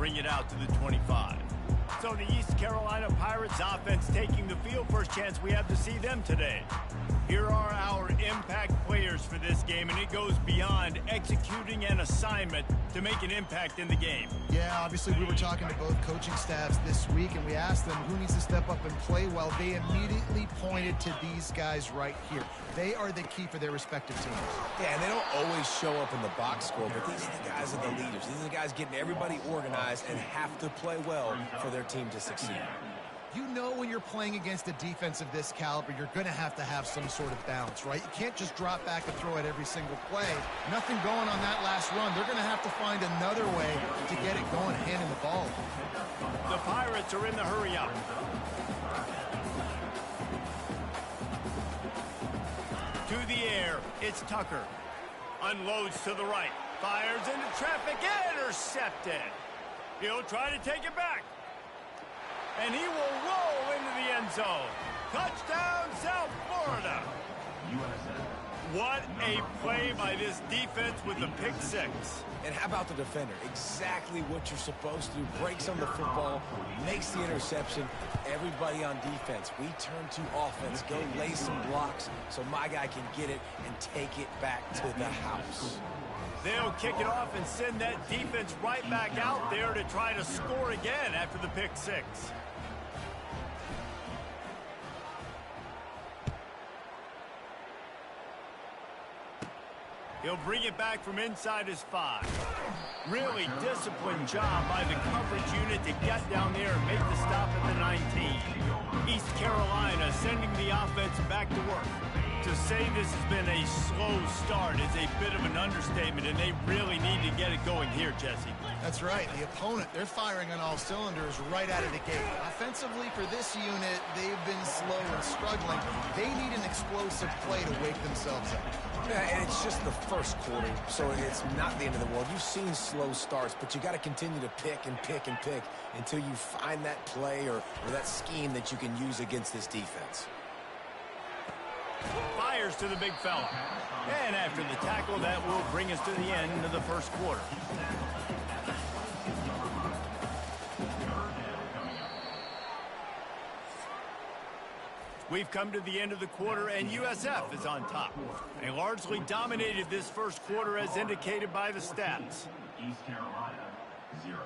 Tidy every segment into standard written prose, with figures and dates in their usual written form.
bring it out to the 25. So the East Carolina Pirates offense taking the field. First chance we have to see them today. Here are our impact players for this game, and it goes beyond executing an assignment to make an impact in the game. Yeah, obviously we were talking to both coaching staffs this week, and we asked them who needs to step up and play well. They immediately pointed to these guys right here. They are the key for their respective teams. Yeah, and they don't always show up in the box score, but these are the guys that are the leaders. These are the guys getting everybody organized and have to play well for their team to succeed. You know when you're playing against a defense of this caliber, you're going to have some sort of balance, right? You can't just drop back and throw it every single play. Nothing going on that last run. They're going to have to find another way to get it going, handing the ball. The Pirates are in the hurry-up. To the air, it's Tucker. Unloads to the right. Fires into traffic. Intercepted. He'll try to take it back. And he will roll into the end zone. Touchdown, South Florida. What a play by this defense with the pick six. And how about the defender? Exactly what you're supposed to do. Breaks on the football, makes the interception. Everybody on defense, we turn to offense. Go lay some blocks so my guy can get it and take it back to the house. They'll kick it off and send that defense right back out there to try to score again after the pick six. He'll bring it back from inside his 5. Really disciplined job by the coverage unit to get down there and make the stop at the 19. East Carolina sending the offense back to work. To say this has been a slow start is a bit of an understatement, and they really need to get it going here, Jesse. That's right. The opponent, they're firing on all cylinders right out of the gate. Offensively, for this unit, they've been slow and struggling. They need an explosive play to wake themselves up. Yeah, and it's just the first quarter, so it's not the end of the world. You've seen slow starts, but you got to continue to pick and pick and pick until you find that play or that scheme that you can use against this defense. Fires to the big fella. And after the tackle, that will bring us to the end of the first quarter. We've come to the end of the quarter, and USF is on top. They largely dominated this first quarter as indicated by the stats. East Carolina, 0.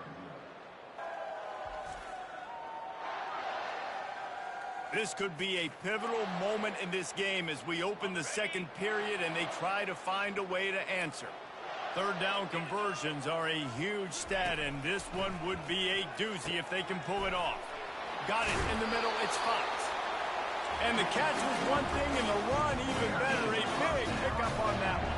This could be a pivotal moment in this game as we open the second period and they try to find a way to answer. Third down conversions are a huge stat, and this one would be a doozy if they can pull it off. Got it in the middle, it's Fox. And the catch was one thing, and the run even better. A big pickup on that one.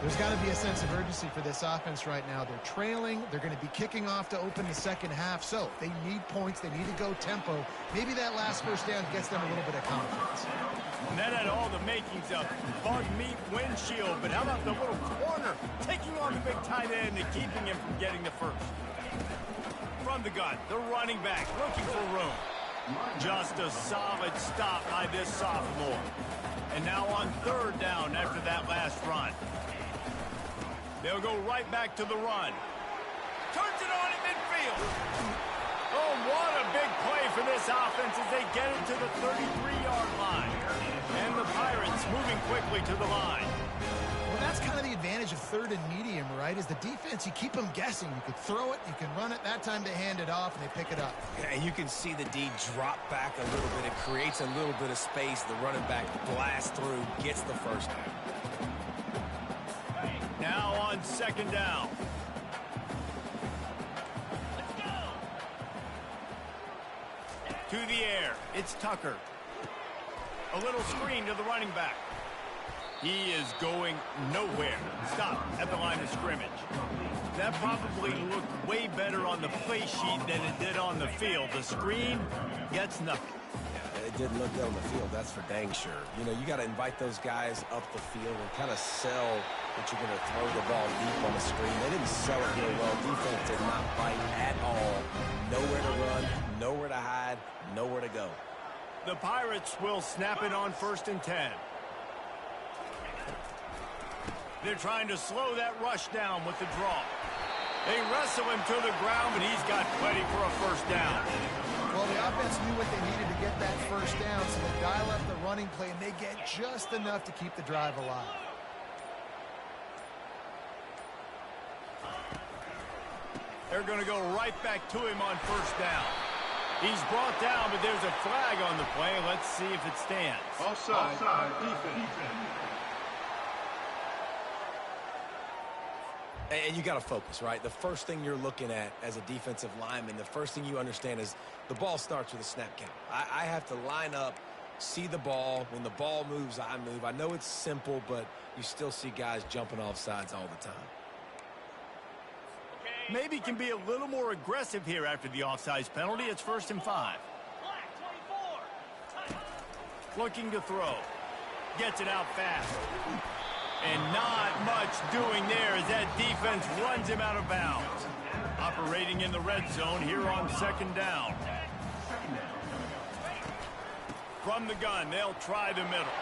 There's got to be a sense of urgency for this offense right now. They're trailing. They're going to be kicking off to open the second half. So they need points. They need to go tempo. Maybe that last first down gets them a little bit of confidence. And that had all the makings of bug meat windshield. But how about the little corner taking on the big tight end and keeping him from getting the first? From the gun, the running back looking for room. Just a solid stop by this sophomore. And now on third down after that last run. They'll go right back to the run. Turns it on in midfield. Oh, what a big play for this offense as they get it to the 33-yard line. And the Pirates moving quickly to the line. Well, that's kind of the advantage of third and medium, right? Is the defense, you keep them guessing. You can throw it, you can run it. That time they hand it off, and they pick it up. Yeah, and you can see the D drop back a little bit. It creates a little bit of space. The running back blasts through, gets the first down. Now on second down. To the air, it's Tucker. A little screen to the running back. He is going nowhere. Stop at the line of scrimmage. That probably looked way better on the play sheet than it did on the field. The screen gets nothing. Yeah, it didn't look good on the field, that's for dang sure. You know, you got to invite those guys up the field and kind of sell that you're going to throw the ball deep on the screen. They didn't sell it real well. Defense did not bite at all. Nowhere to run, nowhere to hide, nowhere to go. The Pirates will snap it on 1st and 10. They're trying to slow that rush down with the draw. They wrestle him to the ground, but he's got plenty for a first down. Well, the offense knew what they needed to get that first down, so they dial up the running play, and they get just enough to keep the drive alive. They're going to go right back to him on first down. He's brought down, but there's a flag on the play. Let's see if it stands. Offside. Defense. And you got to focus, right? The first thing you're looking at as a defensive lineman, the first thing you understand is the ball starts with a snap count. I have to line up, see the ball. When the ball moves, I move. I know it's simple, but you still see guys jumping off sides all the time. Maybe can be a little more aggressive here after the offsides penalty. It's 1st and 5. Looking to throw. Gets it out fast. And not much doing there as that defense runs him out of bounds. Operating in the red zone here on 2nd down. From the gun, they'll try the middle.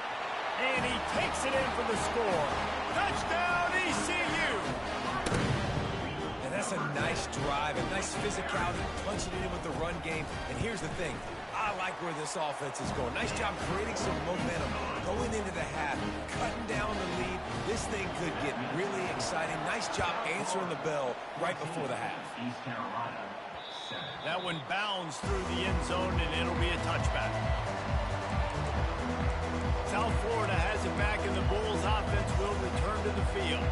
And he takes it in for the score. Touchdown, ECU! And that's a nice drive, a nice physicality, punching it in with the run game. And here's the thing. I like where this offense is going. Nice job creating some momentum going into the half, cutting down the lead. This thing could get really exciting. Nice job answering the bell right before the half. East Carolina, 7. That one bounds through the end zone, and it'll be a touchback. South Florida has it back, and the Bulls offense will return to the field.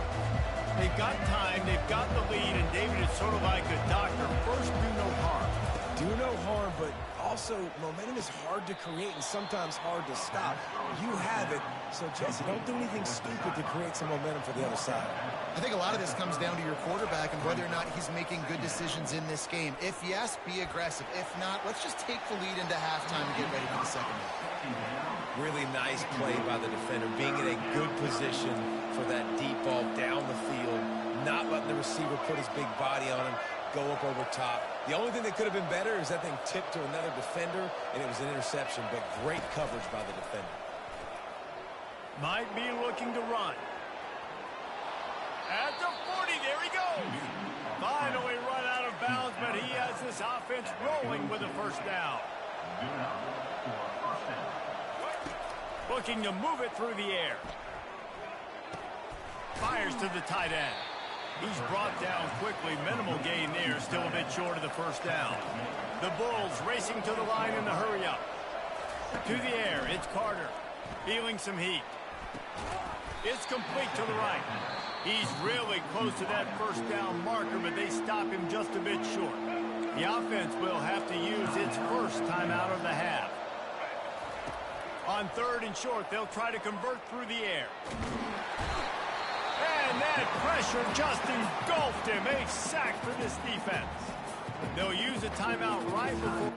They've got time, they've got the lead, and David is sort of like a doctor. First, do no harm. Do no harm, but also momentum is hard to create and sometimes hard to stop. You have it, so Jesse, don't do anything stupid to create some momentum for the other side. I think a lot of this comes down to your quarterback and whether or not he's making good decisions in this game. If yes, be aggressive. If not, let's just take the lead into halftime and get ready for the second half. Really nice play by the defender, being in a good position for that deep ball down the field, not letting the receiver put his big body on him, go up over top. The only thing that could have been better is that thing tipped to another defender, and it was an interception, but great coverage by the defender. Might be looking to run. At the 40, there he goes. Finally run out of bounds, but he has this offense rolling with a first down. Looking to move it through the air. Fires to the tight end. He's brought down quickly. Minimal gain there. Still a bit short of the first down. The Bulls racing to the line in the hurry up. To the air. It's Carter. Feeling some heat. It's complete to the right. He's really close to that first down marker, but they stop him just a bit short. The offense will have to use its first timeout of the half. On 3rd and short, they'll try to convert through the air. And that pressure just engulfed him. A sack for this defense. They'll use a timeout right before...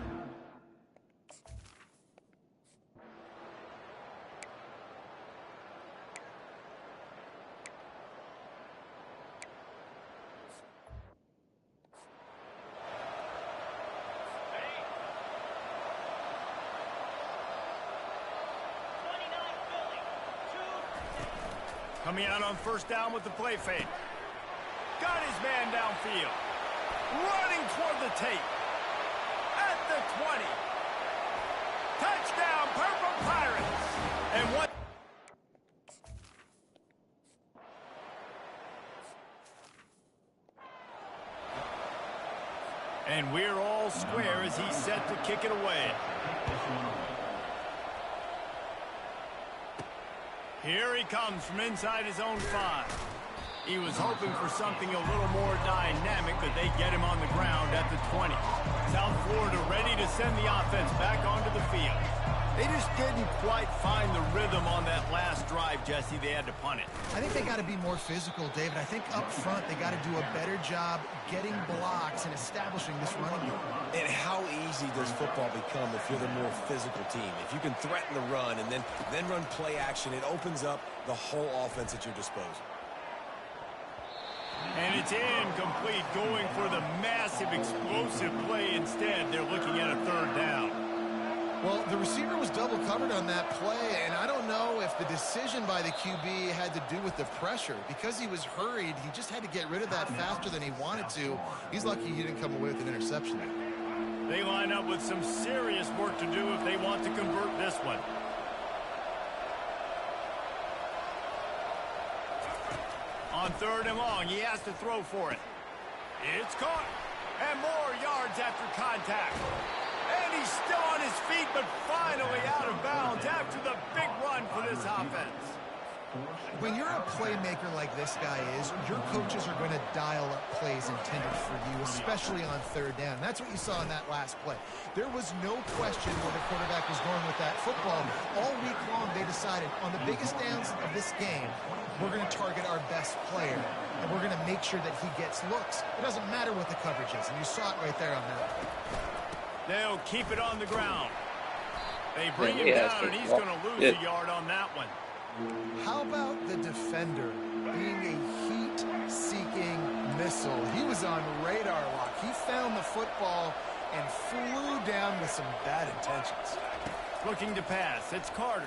Coming out on first down with the play fake. Got his man downfield. Running toward the tape. At the 20. Touchdown, Purple Pirates. And what? And we're all square as he's set to kick it away. Here he comes from inside his own 5. He was hoping for something a little more dynamic, but they get him on the ground at the 20. South Florida ready to send the offense back onto the field. They just didn't quite find the rhythm on that last drive, Jesse. They had to punt it. I think they got to be more physical, David. I think up front they got to do a better job getting blocks and establishing this running game. And how easy does football become if you're the more physical team? If you can threaten the run and then run play action, it opens up the whole offense at your disposal. And it's incomplete, going for the massive explosive play instead. They're looking at a 3rd down. Well, the receiver was double covered on that play, and I don't know if the decision by the QB had to do with the pressure. Because he was hurried, he just had to get rid of that faster than he wanted to. He's lucky he didn't come away with an interception there. They line up with some serious work to do if they want to convert this one. On 3rd and long, he has to throw for it. It's caught. And more yards after contact. And he's still on his feet, but finally out of bounds after the big run for this offense. When you're a playmaker like this guy is, your coaches are going to dial up plays intended for you, especially on 3rd down. That's what you saw in that last play. There was no question where the quarterback was going with that football. All week long, they decided on the biggest downs of this game, we're going to target our best player, and we're going to make sure that he gets looks. It doesn't matter what the coverage is, and you saw it right there on that. They'll keep it on the ground. They bring him down, and he's going to lose a yard on that one. How about the defender being a heat-seeking missile? He was on radar lock. He found the football and flew down with some bad intentions. Looking to pass. It's Carter.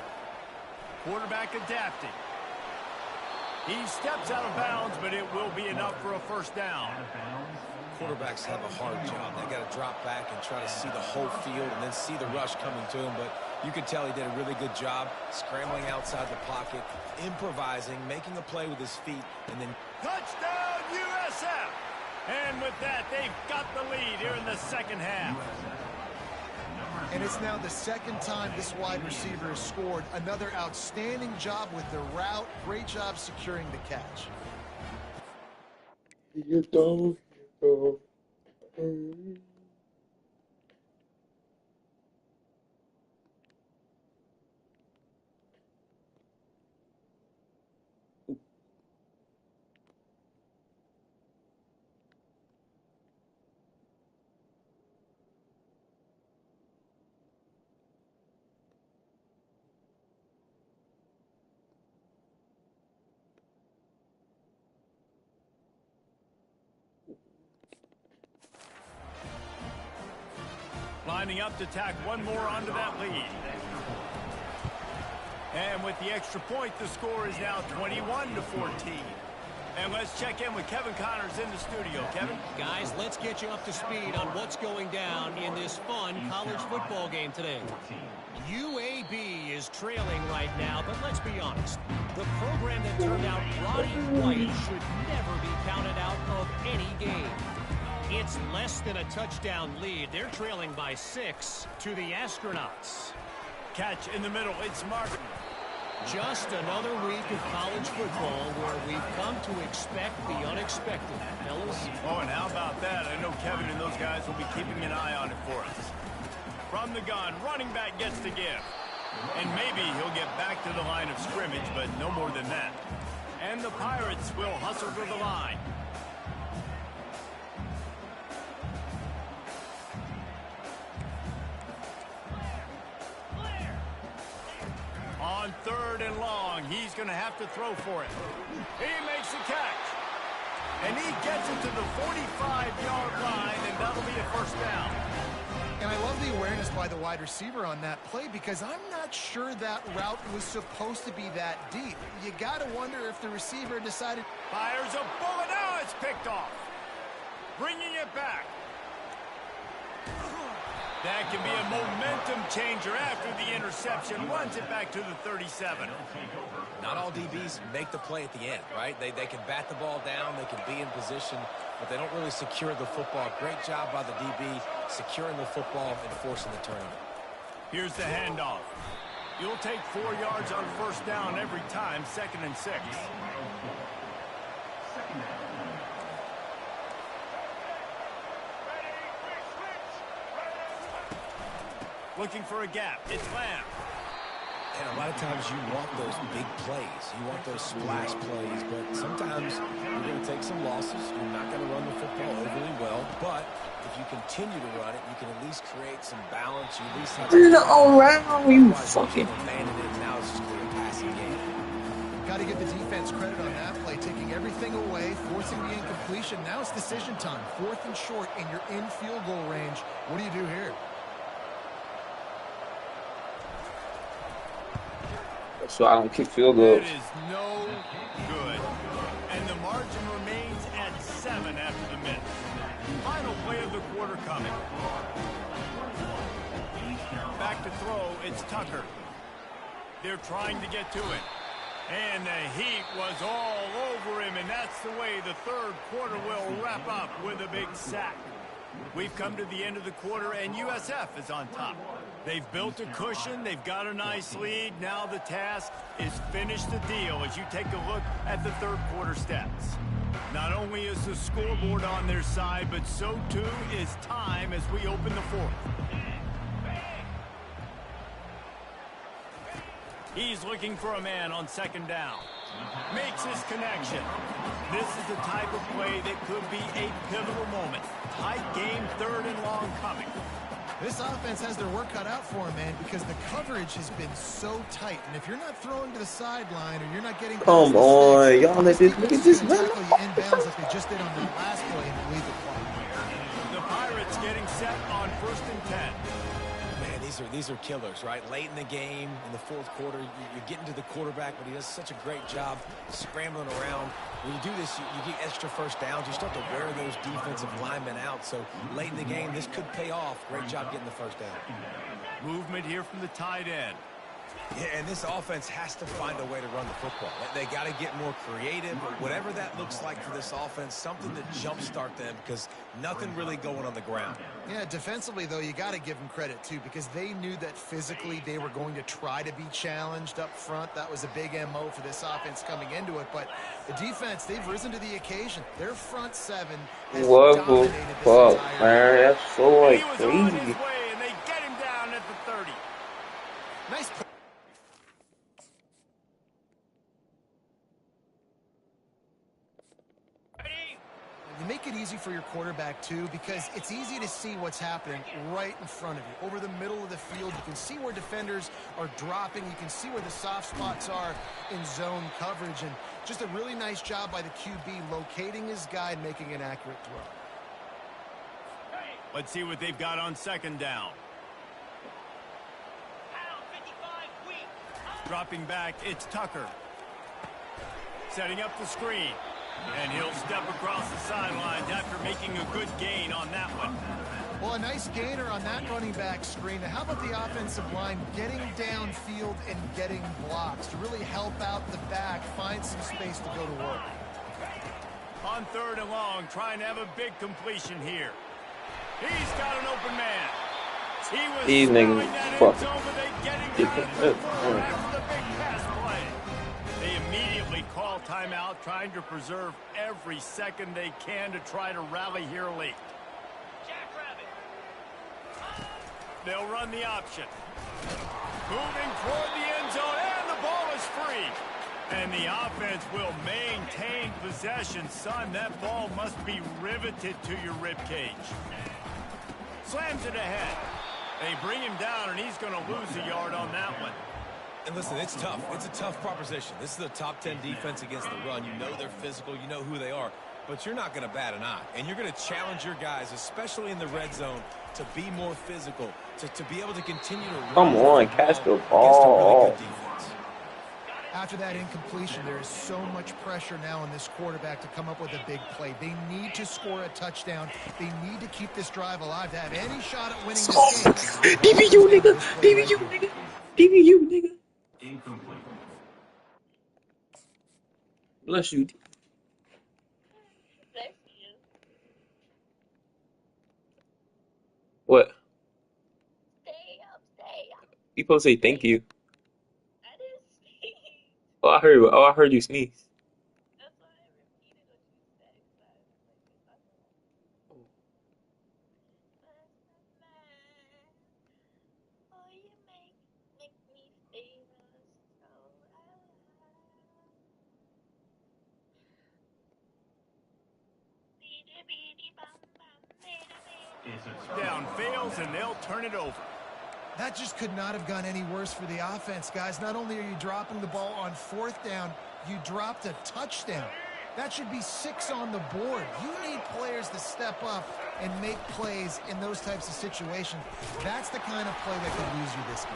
Quarterback adapting. He steps out of bounds, but it will be enough for a 1st down. Quarterbacks have a hard job. They got to drop back and try to see the whole field and then see the rush coming to him. But you could tell he did a really good job scrambling outside the pocket, improvising, making a play with his feet, and then... Touchdown, USF! And with that, they've got the lead here in the 2nd half. And it's now the 2nd time this wide receiver has scored. Another outstanding job with the route. Great job securing the catch. You don't. Lining up to tack one more onto that lead. And with the extra point, the score is now 21-14. And let's check in with Kevin Connors in the studio. Kevin? Guys, let's get you up to speed on what's going down in this fun college football game today. UAB is trailing right now, but let's be honest. The program that turned out Roddy White should never be counted out of any game. It's less than a touchdown lead. They're trailing by 6 to the Astronauts. Catch in the middle. It's Martin. Just another week of college football where we've come to expect the unexpected, fellas. Oh, and how about that? I know Kevin and those guys will be keeping an eye on it for us. From the gun, running back gets the give. And maybe he'll get back to the line of scrimmage, but no more than that. And the Pirates will hustle to the line. On 3rd and long, he's going to have to throw for it. He makes the catch. And he gets it to the 45-yard line, and that'll be a 1st down. And I love the awareness by the wide receiver on that play because I'm not sure that route was supposed to be that deep. You got to wonder if the receiver decided... Fires a bullet. Now it's picked off. Bringing it back. That can be a momentum changer after the interception. Runs it back to the 37. Not all DBs make the play at the end, right? They can bat the ball down, they can be in position, but they don't really secure the football. Great job by the DB securing the football and forcing the turnover. Here's the handoff. You'll take 4 yards on 1st down every time, 2nd and 6. Looking for a gap. It's Lamb. And a lot of times you want those big plays. You want those splash plays. But sometimes you're going to take some losses. You're not going to run the football overly well. But if you continue to run it, you can at least create some balance. You at least have around, you fucking... abandon it. Now it's just going to be a passing game. Got to give the defense credit on that play, taking everything away, forcing the incompletion. Now it's decision time. 4th and short, and you're in field goal range. What do you do here? so I don't kick field It goals. is no good. And the margin remains at 7 after the minute. Final play of the quarter coming. Back to throw, it's Tucker. They're trying to get to it. And the heat was all over him, and that's the way the third quarter will wrap up with a big sack. We've come to the end of the quarter, and USF is on top. They've built a cushion. They've got a nice lead. Now the task is finish the deal as you take a look at the third quarter stats. Not only is the scoreboard on their side, but so too is time as we open the fourth. He's looking for a man on second down. Makes his connection. This is the type of play that could be a pivotal moment. Tight game, third and long coming. This offense has their work cut out for them, man, because the coverage has been so tight. And if you're not throwing to the sideline or you're not getting Come on, y'all let this nigga just run. tackle you inbounds like they just did on that last play and leave the clock. The Pirates getting set on 1st and 10. Man, these are killers, right? Late in the game, in the fourth quarter, you're getting to the quarterback, but he does such a great job scrambling around. When you do this, you get extra first downs. You start to wear those defensive linemen out. So late in the game, this could pay off. Great job getting the first down. Movement here from the tight end. Yeah, and this offense has to find a way to run the football. They got to get more creative, but whatever that looks like for this offense, something to jumpstart them because nothing really going on the ground. Yeah, defensively, though, you got to give them credit, too, because they knew that physically they were going to try to be challenged up front. That was a big MO for this offense coming into it. But the defense, they've risen to the occasion. Their front seven has What the dominated this fuck, entire man? game. That's so like He was on his crazy. way, and they get him down at the 30. Nice play. You make it easy for your quarterback, too, because it's easy to see what's happening right in front of you. Over the middle of the field, you can see where defenders are dropping. You can see where the soft spots are in zone coverage. And just a really nice job by the QB locating his guy and making an accurate throw. Let's see what they've got on second down. Dropping back, it's Tucker. Setting up the screen. And he'll step across the sidelines after making a good gain on that one. Well, a nice gainer on that running back screen. Now, how about the offensive line getting downfield and getting blocks to really help out the back, find some space to go to work? On third and long, trying to have a big completion here. He's got an open man. He was These throwing niggas that fuck. end zone, but they get him down at the 4 after the big pass play. They immediately call timeout, trying to preserve every second they can to try to rally here late. They'll run the option. Moving toward the end zone, and the ball is free. And the offense will maintain possession. Son, that ball must be riveted to your ribcage. Slams it ahead. They bring him down, and he's going to lose a yard on that one. And listen, it's tough. It's a tough proposition. This is a top 10 defense against the run. You know they're physical. You know who they are. But you're not going to bat an eye. And you're going to challenge your guys, especially in the red zone, to be more physical, to be able to continue to run. Come on, catch the against a ball. really good defense. After that incompletion, there is so much pressure now on this quarterback to come up with a big play. They need to score a touchdown. They need to keep this drive alive to have any shot at winning this game. DBU, nigga. DBU, nigga. DBU, nigga. Incomplete. Bless you. Bless you. What? Stay up, stay up. You supposed to say thank you. I didn't speak. Oh, I heard you sneeze. That's why I repeated what you said. 'Cause I was like, oh, you make me feel so alive. Beady, beady, bum, bum, beady, beady. Is a Down fails, and they'll turn it over. That just could not have gone any worse for the offense, guys. Not only are you dropping the ball on fourth down, you dropped a touchdown. That should be 6 on the board. You need players to step up and make plays in those types of situations. That's the kind of play that could lose you this game.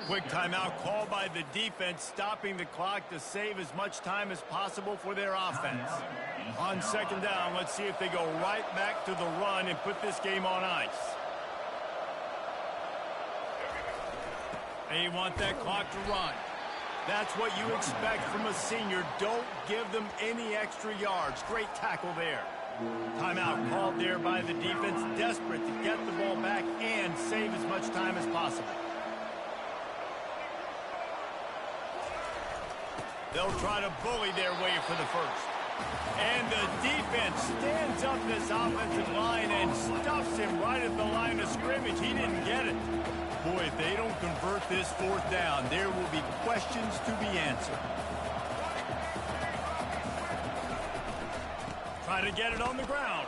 Quick timeout called by the defense, stopping the clock to save as much time as possible for their offense. On second down, let's see if they go right back to the run and put this game on ice. They want that clock to run. That's what you expect from a senior. Don't give them any extra yards. Great tackle there. Timeout called there by the defense, desperate to get the ball back and save as much time as possible. They'll try to bully their way for the first. And the defense stands up this offensive line and stuffs him right at the line of scrimmage. He didn't get it. Boy, if they don't convert this fourth down, there will be questions to be answered. Try to get it on the ground.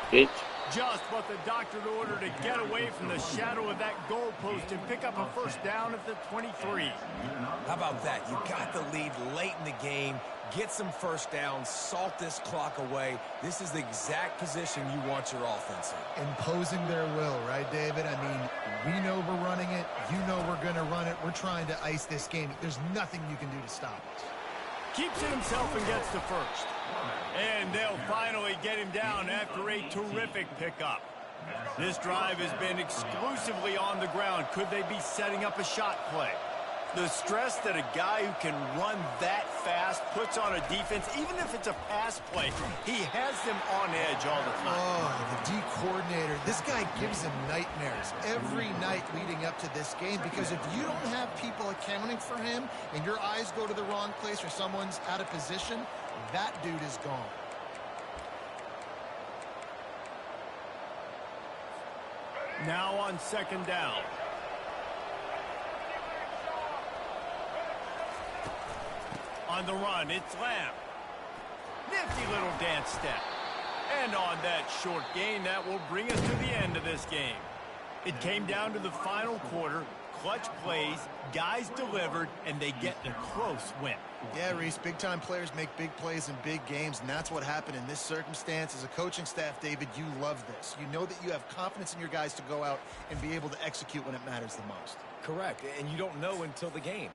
Bitch. Just what the doctor ordered to get away from the shadow of that goalpost and pick up a first down at the 23. How about that? You got the lead late in the game. Get some first downs. Salt this clock away. This is the exact position you want your offense in. Imposing their will, right, David? I mean, we know we're running it. You know we're going to run it. We're trying to ice this game. There's nothing you can do to stop us. Keeps it himself and gets to first. And they'll finally get him down after a terrific pickup. This drive has been exclusively on the ground. Could they be setting up a shot play? The stress that a guy who can run that fast puts on a defense, even if it's a pass play, he has them on edge all the time. Oh, the D coordinator. This guy gives him nightmares every night leading up to this game, because if you don't have people accounting for him and your eyes go to the wrong place or someone's out of position, that dude is gone. Now on second down. On the run, it's Lamb. Nifty little dance step. And on that short gain, that will bring us to the end of this game. It came down to the final quarter. Clutch plays, guys delivered, and they get a close win. Yeah, Reese, big-time players make big plays in big games, and that's what happened in this circumstance. As a coaching staff, David, you love this. You know that you have confidence in your guys to go out and be able to execute when it matters the most. Correct, and you don't know until the game.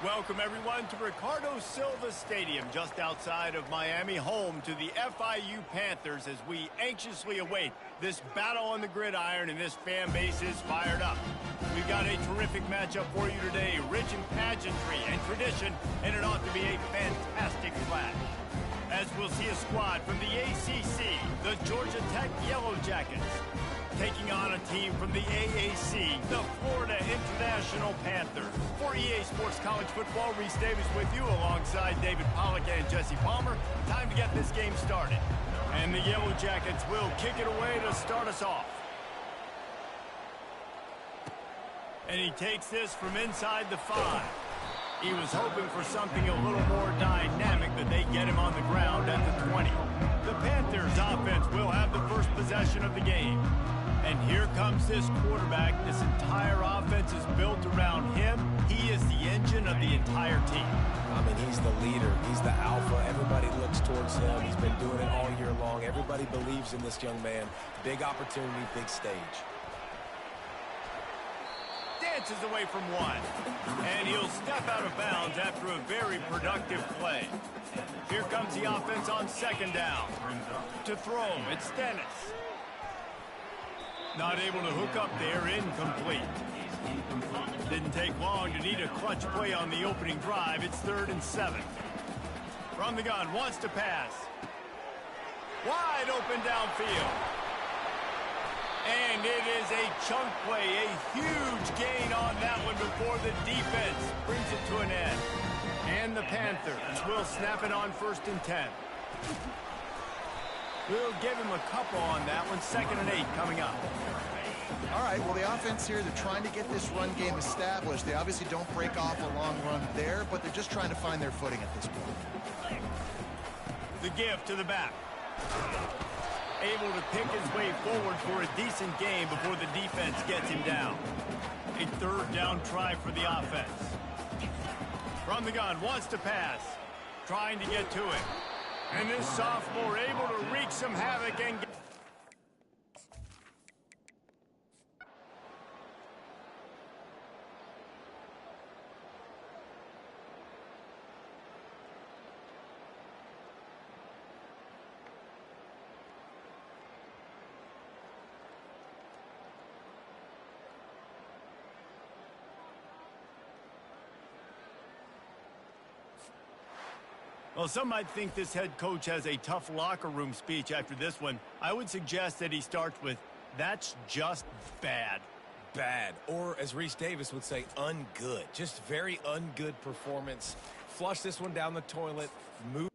Welcome, everyone, to Ricardo Silva Stadium, just outside of Miami, home to the FIU Panthers, as we anxiously await this battle on the gridiron, and this fan base is fired up. We've got a terrific matchup for you today, rich in pageantry and tradition, and it ought to be a fantastic clash. As we'll see a squad from the ACC, the Georgia Tech Yellow Jackets, taking on a team from the AAC, the Florida International Panthers. For EA Sports College Football, Reese Davis with you alongside David Pollack and Jesse Palmer. Time to get this game started. And the Yellow Jackets will kick it away to start us off. And he takes this from inside the 5. He was hoping for something a little more dynamic, but they get him on the ground at the 20. The Panthers offense will have the first possession of the game. And here comes this quarterback. This entire offense is built around him. He is the engine of the entire team. I mean, he's the leader. He's the alpha. Everybody looks towards him. He's been doing it all year long. Everybody believes in this young man. Big opportunity, big stage. Dances away from one. And he'll step out of bounds after a very productive play. Here comes the offense on second down. To throw, it's Dennis. Not able to hook up there, incomplete. Didn't take long to need a clutch play on the opening drive. It's 3rd and 7. From the gun, wants to pass. Wide open downfield. And it is a chunk play, a huge gain on that one before the defense brings it to an end. And the Panthers will snap it on 1st and 10. We'll give him a couple on that one. 2nd and 8 coming up. All right, well, the offense here, they're trying to get this run game established. They obviously don't break off a long run there, but they're just trying to find their footing at this point. The give to the back. Able to pick his way forward for a decent game before the defense gets him down. A 3rd down try for the offense. From the gun, wants to pass. Trying to get to it. And this sophomore able to wreak some havoc and get... Well, some might think this head coach has a tough locker room speech after this one. I would suggest that he starts with, "That's just bad." Bad. Or, as Reese Davis would say, ungood. Just very ungood performance. Flush this one down the toilet. Move.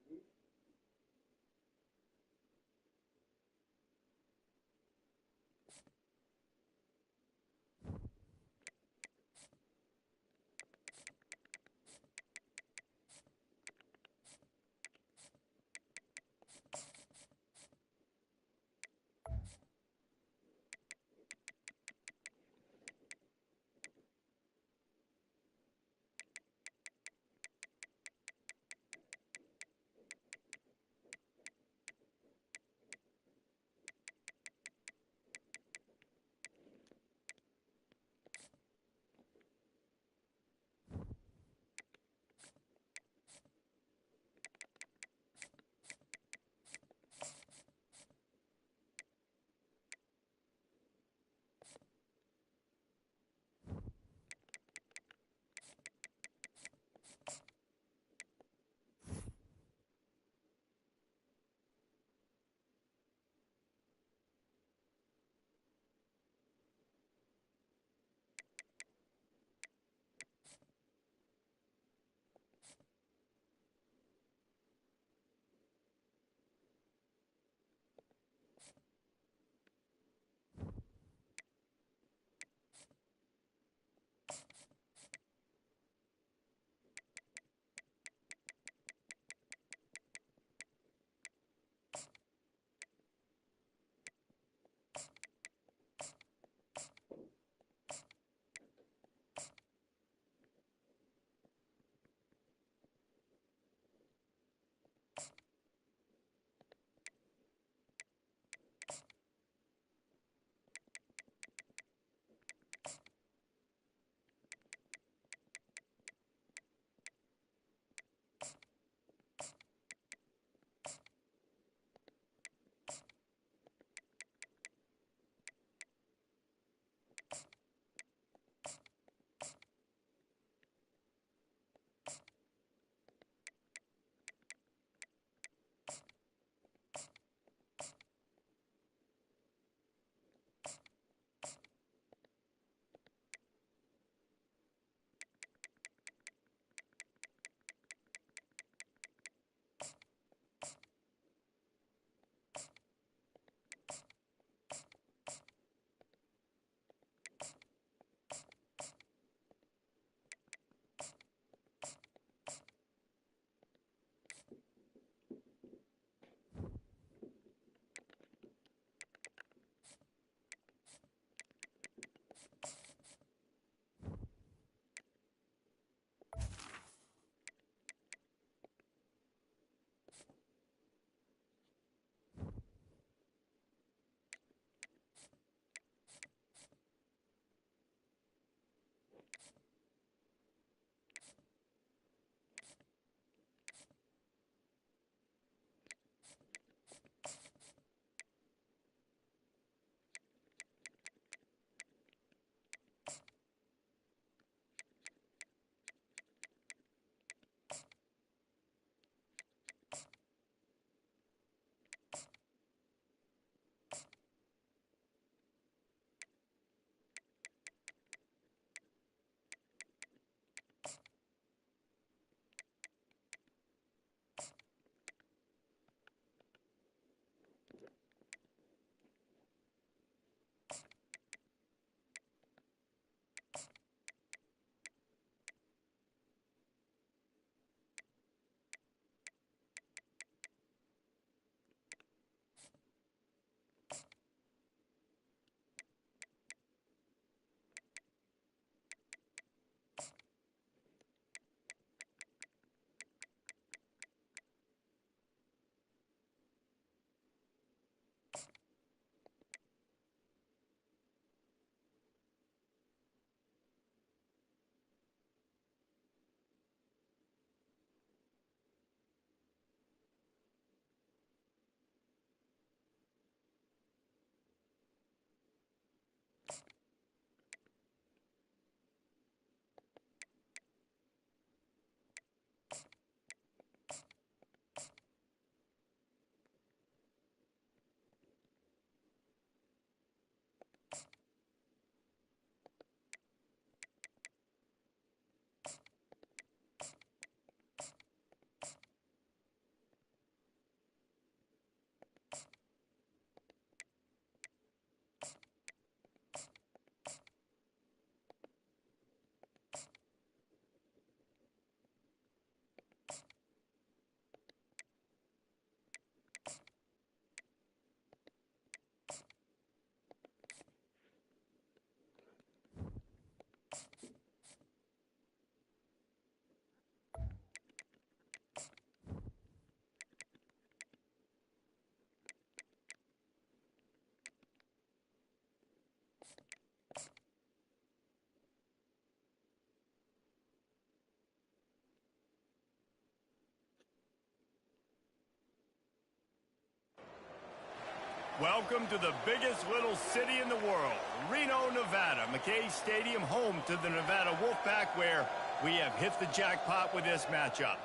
Welcome to the biggest little city in the world, Reno, Nevada. McKay Stadium, home to the Nevada Wolfpack, where we have hit the jackpot with this matchup.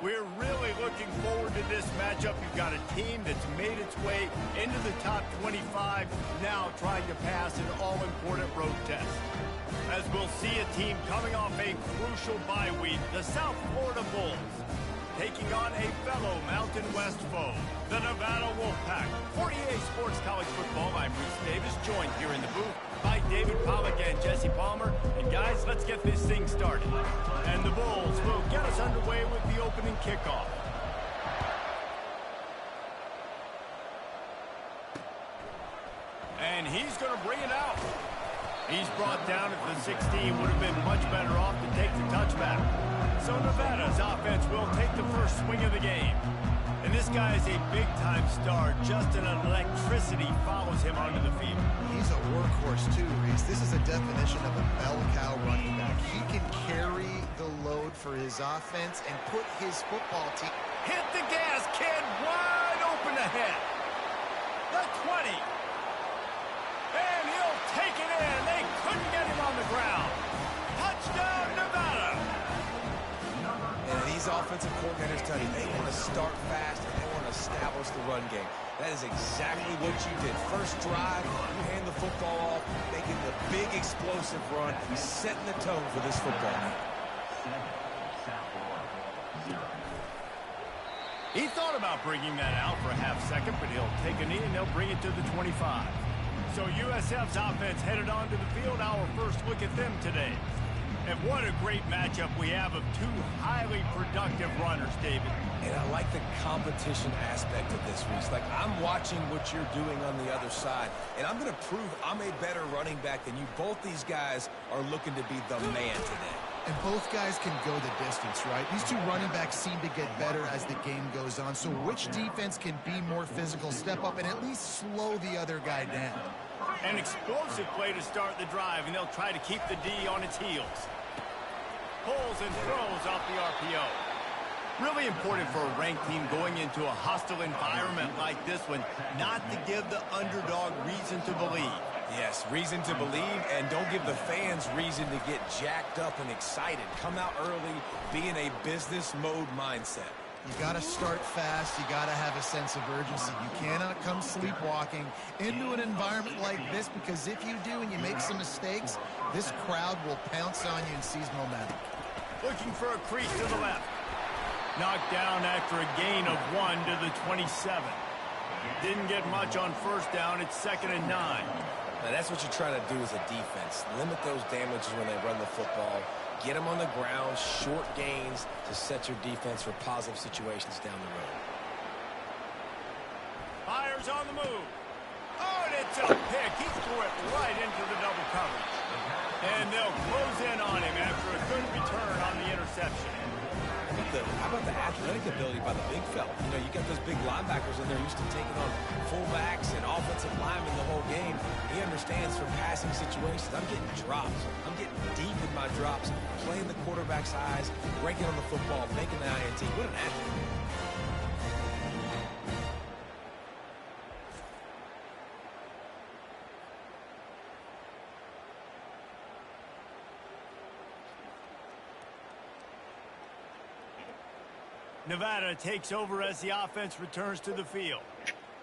We're really looking forward to this matchup. You've got a team that's made its way into the top 25, now trying to pass an all-important road test. As we'll see a team coming off a crucial bye week, the South Florida Bulls, taking on a fellow Mountain West foe, the Nevada Wolfpack. 48 Sports College Football, I'm Reese Davis, joined here in the booth by David Pollack and Jesse Palmer. And guys, let's get this thing started. And the Bulls will get us underway with the opening kickoff. And he's going to bring it out. He's brought down at the 16, would have been much better off to take the touchback. So Nevada's offense will take the first swing of the game. And this guy is a big-time star. Just an electricity follows him onto the field. He's a workhorse too, Reese. This is a definition of a bell cow running back. He can carry the load for his offense and put his football team. Hit the gas, kid. Wide open ahead. The 20. And he'll take it in. They couldn't get him on the ground. Touchdown, Nevada. And these offensive coordinators tell you they want to start fast and they want to establish the run game. That is exactly what you did. First drive, you hand the football off, making the big explosive run, setting the tone for this football game. He thought about bringing that out for a half second, but he'll take a knee and they'll bring it to the 25. So USF's offense headed onto the field. Our first look at them today. And what a great matchup we have of two highly productive runners, David. And I like the competition aspect of this, Reese. Like, I'm watching what you're doing on the other side, and I'm going to prove I'm a better running back than you. Both these guys are looking to be the man today. And both guys can go the distance, right? These two running backs seem to get better as the game goes on. So which defense can be more physical, step up, and at least slow the other guy down? An explosive play to start the drive, and they'll try to keep the D on its heels. Pulls and throws off the RPO. Really important for a ranked team going into a hostile environment like this one, not to give the underdog reason to believe. Yes, reason to believe, and don't give the fans reason to get jacked up and excited. Come out early, be in a business mode mindset. You got to start fast. You got to have a sense of urgency. You cannot come sleepwalking into an environment like this, because if you do and you make some mistakes, this crowd will pounce on you and seize momentum. Looking for a crease to the left. Knocked down after a gain of 1 to the 27. Didn't get much on first down. It's 2nd and 9. Now, that's what you're trying to do as a defense. Limit those damages when they run the football. Get them on the ground, short gains to set your defense for positive situations down the road. Fires on the move. Oh, and it's a pick. He threw it right into the double coverage. And they'll close in on him after a good return on the interception. How about the athletic ability by the big fella? You know, you got those big linebackers in there used to taking on fullbacks and offensive linemen the whole game. He understands from passing situations. I'm getting drops. I'm getting deep in my drops, playing the quarterback's eyes, breaking on the football, making the INT. What an athlete. Nevada takes over as the offense returns to the field.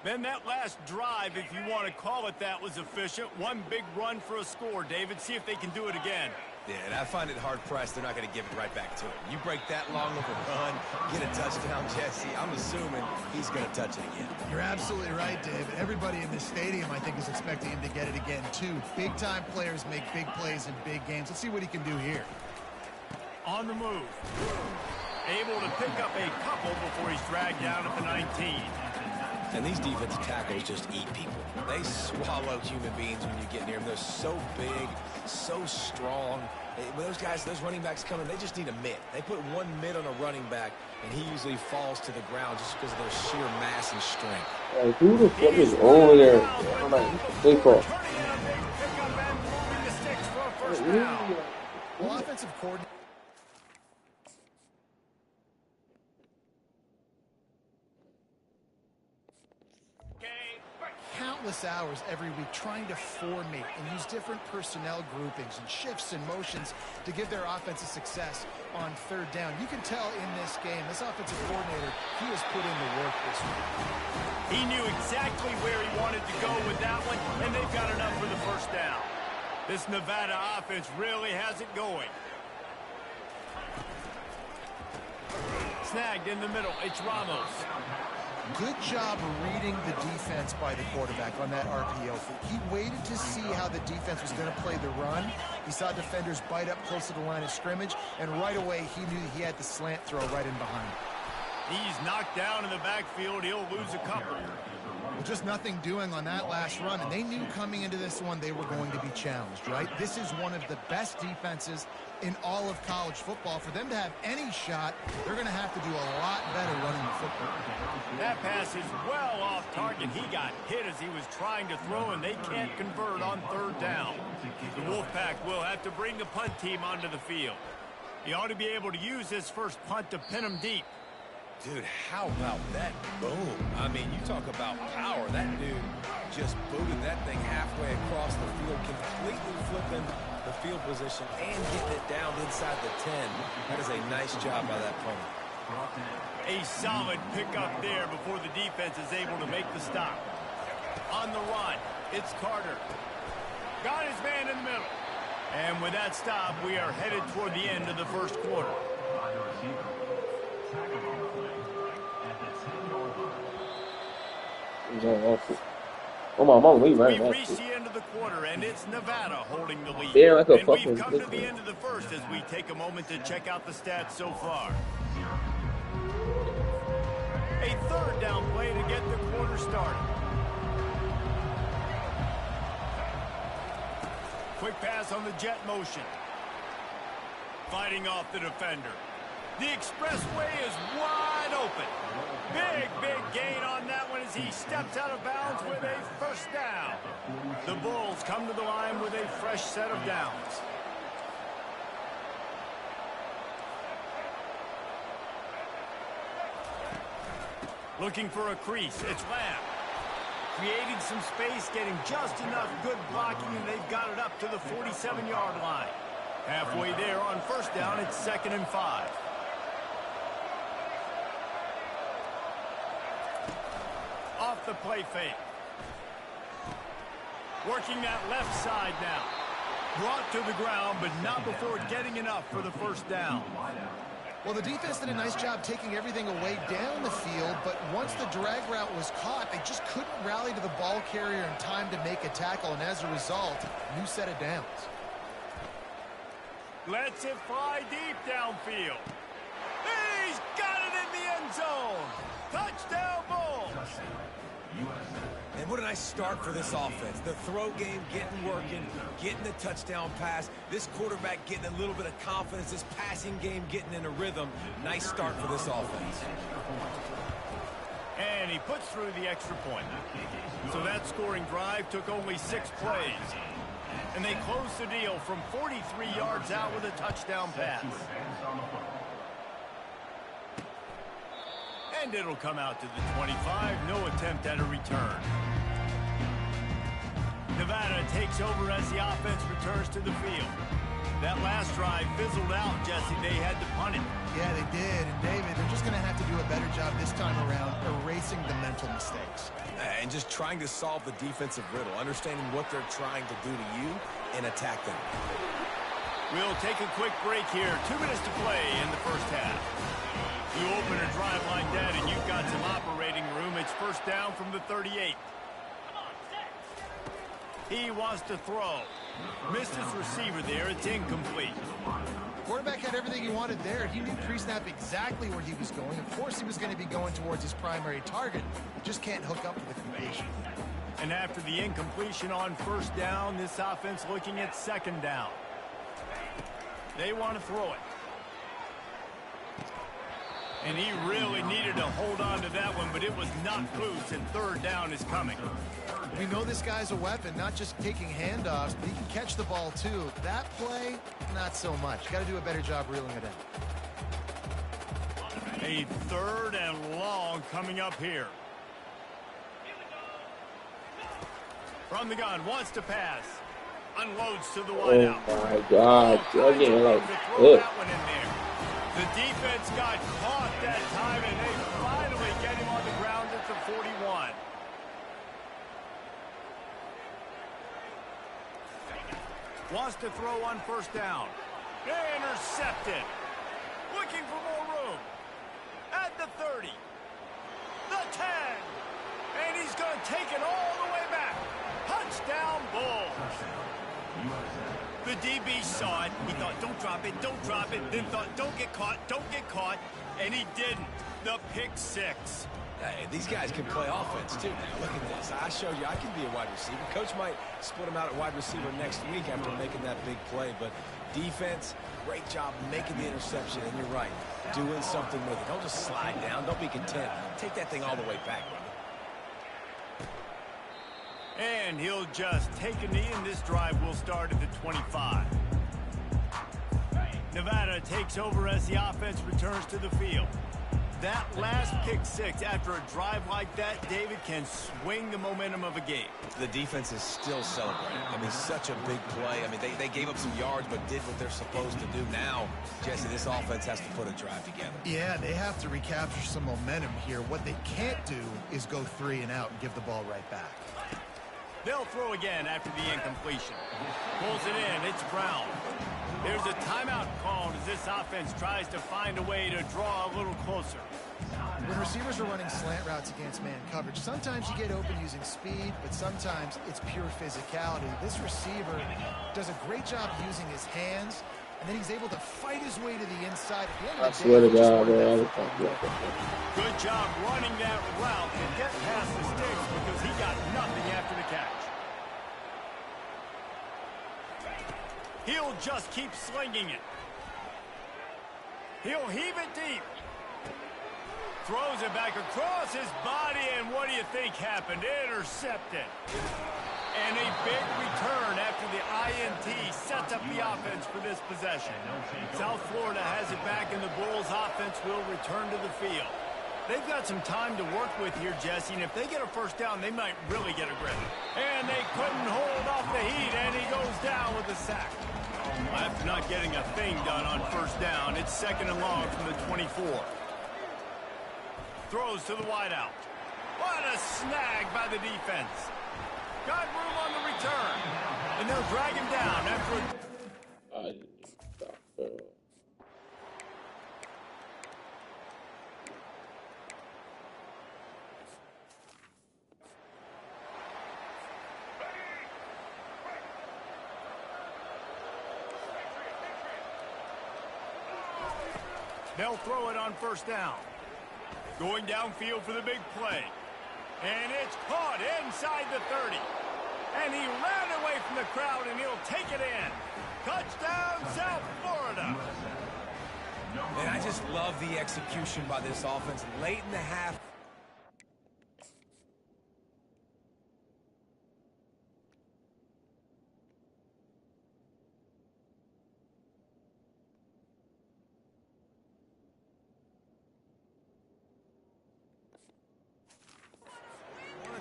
Then that last drive, if you want to call it that, was efficient. One big run for a score, David. See if they can do it again. Yeah, and I find it hard-pressed they're not going to give it right back to him. You break that long of a run, get a touchdown, Jesse, I'm assuming he's going to touch it again. You're absolutely right, David. Everybody in this stadium, I think, is expecting him to get it again, too. Big-time players make big plays in big games. Let's see what he can do here. On the move. Able to pick up a couple before he's dragged down at the 19. And these defensive tackles just eat people. They swallow human beings when you get near them. They're so big, so strong. When those guys, those running backs come in, they just need a mitt. They put one mitt on a running back, and he usually falls to the ground just because of their sheer mass and strength. Who the fuck is over there? I'm like, big call. Well, offensive coordinator. countless hours every week trying to formate and use different personnel groupings and shifts and motions to give their offensive success on third down. You can tell in this game, this offensive coordinator, he has put in the work this week. He knew exactly where he wanted to go with that one, and they've got enough for the first down. This Nevada offense really has it going. Snagged in the middle. It's Ramos. Good job reading the defense by the quarterback on that RPO. He waited to see how the defense was going to play the run. He saw defenders bite up close to the line of scrimmage, and right away he knew he had the slant throw right in behind. He's knocked down in the backfield. He'll lose a couple. Well, just nothing doing on that last run, and they knew coming into this one they were going to be challenged, right? This is one of the best defenses in all of college football. For them to have any shot, they're going to have to do a lot better running the football. That pass is well off target. He got hit as he was trying to throw, and they can't convert on third down. The Wolfpack will have to bring the punt team onto the field. He ought to be able to use his first punt to pin him deep. Dude, how about that boom? I mean, you talk about power. That dude just booted that thing halfway across the field, completely flipping the field position and getting it down inside the 10. That is a nice job by that punter. A solid pickup there before the defense is able to make the stop. On the run, it's Carter. Got his man in the middle. And with that stop, we are headed toward the end of the first quarter. Oh my mom, we right We've reached the end of the quarter, and it's Nevada holding the lead. Yeah, like a and we've fucking come to the end of the first as we take a moment to check out the stats so far. A third down play to get the quarter started. Quick pass on the jet motion. Fighting off the defender. The expressway is wide open. Big gain on that one as he steps out of bounds with a first down. The Bulls come to the line with a fresh set of downs. Looking for a crease. It's Lamb. Creating some space, getting just enough good blocking, and they've got it up to the 47-yard line. Halfway there on first down, it's 2nd and 5. Off the play fake. Working that left side now. Brought to the ground, but not before getting enough for the first down. Well, the defense did a nice job taking everything away down the field, but once the drag route was caught, they just couldn't rally to the ball carrier in time to make a tackle, and as a result, new set of downs. Lets it fly deep downfield. He's got it in the end zone. Touchdown, Bulls. And what a nice start for this offense. The throw game getting working, getting the touchdown pass. This quarterback getting a little bit of confidence. This passing game getting in a rhythm. Nice start for this offense. And he puts through the extra point. So that scoring drive took only 6 plays. And they closed the deal from 43 yards out with a touchdown pass. And it'll come out to the 25. No attempt at a return. Nevada takes over as the offense returns to the field. That last drive fizzled out, Jesse. They had to punt it. Yeah, they did. And David, they're just going to have to do a better job this time around erasing the mental mistakes. And just trying to solve the defensive riddle, understanding what they're trying to do to you and attack them. We'll take a quick break here. 2 minutes to play in the first half. You open a drive like that and you've got some operating room. It's first down from the 38. He wants to throw. Missed his receiver there. It's incomplete. Quarterback had everything he wanted there. He knew pre-snap exactly where he was going. Of course he was going to be going towards his primary target. Just can't hook up with the completion. And after the incompletion on first down, this offense looking at second down. They want to throw it. And he really needed to hold on to that one, but it was not loose, and third down is coming. We know this guy's a weapon, not just taking handoffs, but he can catch the ball too. That play, not so much. Got to do a better job reeling it in. A third and long coming up here. From the gun, wants to pass. Unloads to the Oh wideout. my God. All Again, kinds of like, room to throw ugh. that one in there. The defense got caught that time, and they finally get him on the ground at the 41. Wants to throw on first down. Intercepted. Looking for more room. At the 30. The 10. And he's going to take it all the way back. Touchdown, Bulls. The DB saw it. He thought, don't drop it, don't drop it. Then thought, don't get caught, don't get caught. And he didn't. The pick six. Hey, these guys can play offense, too, now. Look at this. I showed you I can be a wide receiver. Coach might split him out at wide receiver next week after making that big play. But defense, great job making the interception. And you're right, doing something with it. Don't just slide down. Don't be content. Take that thing all the way back, brother. And he'll just take a knee, and this drive will start at the 25. Nevada takes over as the offense returns to the field. That last pick six after a drive like that, David, can swing the momentum of a game. The defense is still celebrating. I mean, such a big play. I mean, they gave up some yards but did what they're supposed to do. Now, Jesse, this offense has to put a drive together. Yeah, they have to recapture some momentum here. What they can't do is go 3 and out and give the ball right back. They'll throw again after the incompletion. Pulls it in. It's Brown. There's a timeout called as this offense tries to find a way to draw a little closer. When receivers are running slant routes against man coverage, sometimes you get open using speed, but sometimes it's pure physicality. This receiver does a great job using his hands, and then he's able to fight his way to the inside. At the end I of the swear day, to he just God, wanted man. that football. Good job running that route and get past the sticks because he got nothing after the catch. He'll just keep slinging it. He'll heave it deep. Throws it back across his body, and what do you think happened? Intercepted. And a big return after the INT sets up the offense for this possession. South Florida has it back, and the Bulls offense will return to the field. They've got some time to work with here, Jesse, and if they get a first down, they might really get a grip. And they couldn't hold off the heat, and he goes down with a sack. After not getting a thing done on first down, it's 2nd and long from the 24. Throws to the wideout. What a snag by the defense. Got room on the return. And they'll drag him down after a... They'll throw it on first down. Going downfield for the big play. And it's caught inside the 30. And he ran away from the crowd, and he'll take it in. Touchdown, South Florida. And I just love the execution by this offense late in the half.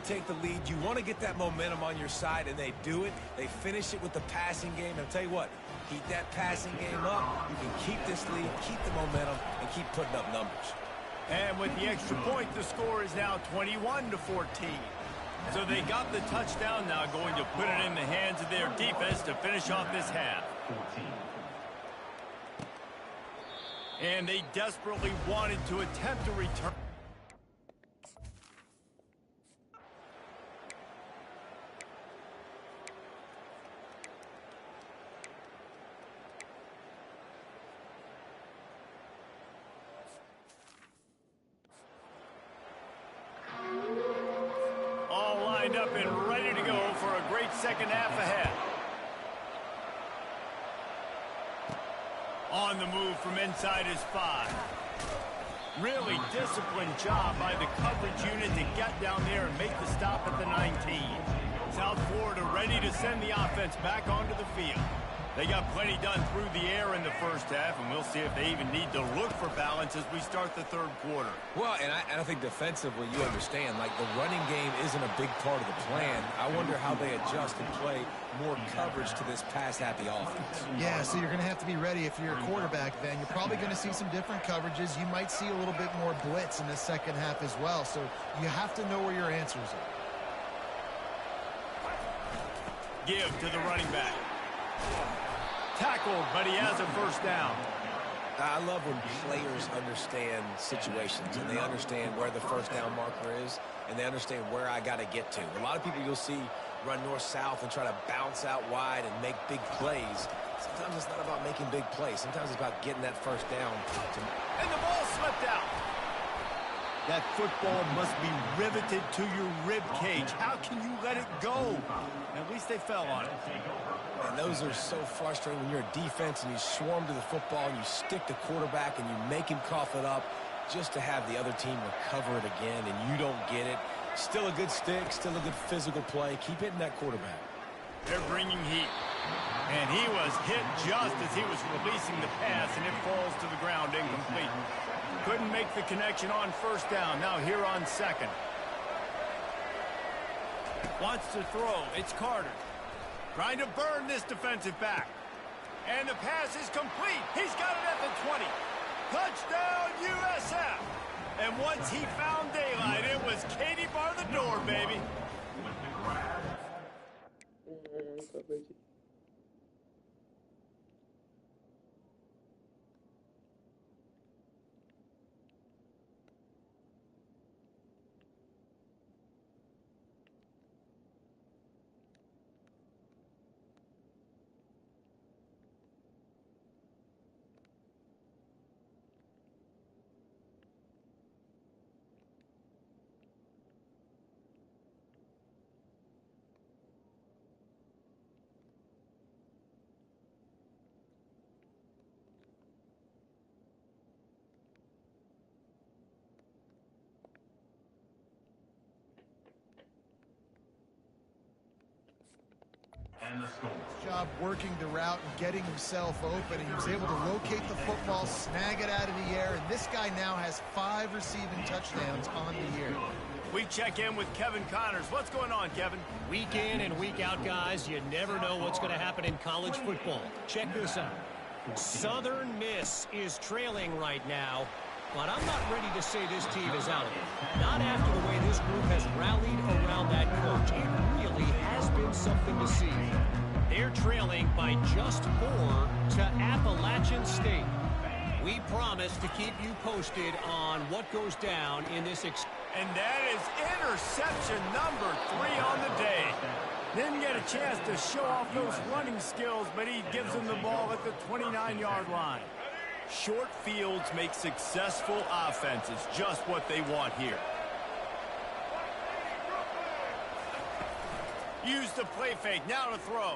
Take the lead. You want to get that momentum on your side, and they do it. They finish it with the passing game. And I'll tell you what, keep that passing game up. You can keep this lead, keep the momentum, and keep putting up numbers. And with the extra point, the score is now 21-14. So they got the touchdown, now going to put it in the hands of their defense to finish off this half. And they desperately wanted to attempt to return. Up and ready to go for a great second half ahead. On the move from inside his 5. Really disciplined job by the coverage unit to get down there and make the stop at the 19. South Florida ready to send the offense back onto the field. They got plenty done through the air in the first half, and we'll see if they even need to look for balance as we start the third quarter. Well, and I think defensively, you understand, like the running game isn't a big part of the plan. I wonder how they adjust and play more coverage to this pass-happy offense. Yeah, so you're going to have to be ready if you're a quarterback then. You're probably going to see some different coverages. You might see a little bit more blitz in the second half as well, so you have to know where your answers are. Give to the running back. Tackled, but he has a first down. I love when players understand situations and they understand where the first down marker is and they understand where I got to get to. A lot of people you'll see run north-south and try to bounce out wide and make big plays. Sometimes it's not about making big plays. Sometimes it's about getting that first down. And the ball slipped out. That football must be riveted to your rib cage. How can you let it go? At least they fell on it. And those are so frustrating when you're a defense and you swarm to the football and you stick the quarterback and you make him cough it up just to have the other team recover it again and you don't get it. Still a good stick, still a good physical play. Keep hitting that quarterback. They're bringing heat. And he was hit just as he was releasing the pass, and it falls to the ground incomplete. Couldn't make the connection on first down. Now here on second. Wants to throw. It's Carter. Trying to burn this defensive back. And the pass is complete. He's got it at the 20. Touchdown, USF. And once he found daylight, it was Katie bar the door, baby. And the score. Job working the route and getting himself open. He was able to locate the football, snag it out of the air, and this guy now has 5 receiving touchdowns on the year. We check in with Kevin Connors. What's going on, Kevin? Week in and week out, guys, you never know what's going to happen in college football. Check this out. Southern Miss is trailing right now, but I'm not ready to say this team is out of it. Not after the way this group has rallied around that coach. It really has been something to see. They're trailing by just 4 to Appalachian State. We promise to keep you posted on what goes down in this And that is interception number 3 on the day. Didn't get a chance to show off those running skills, but he gives them the ball at the 29-yard line. Short fields make successful offenses just what they want here. Use the play fake, now to throw.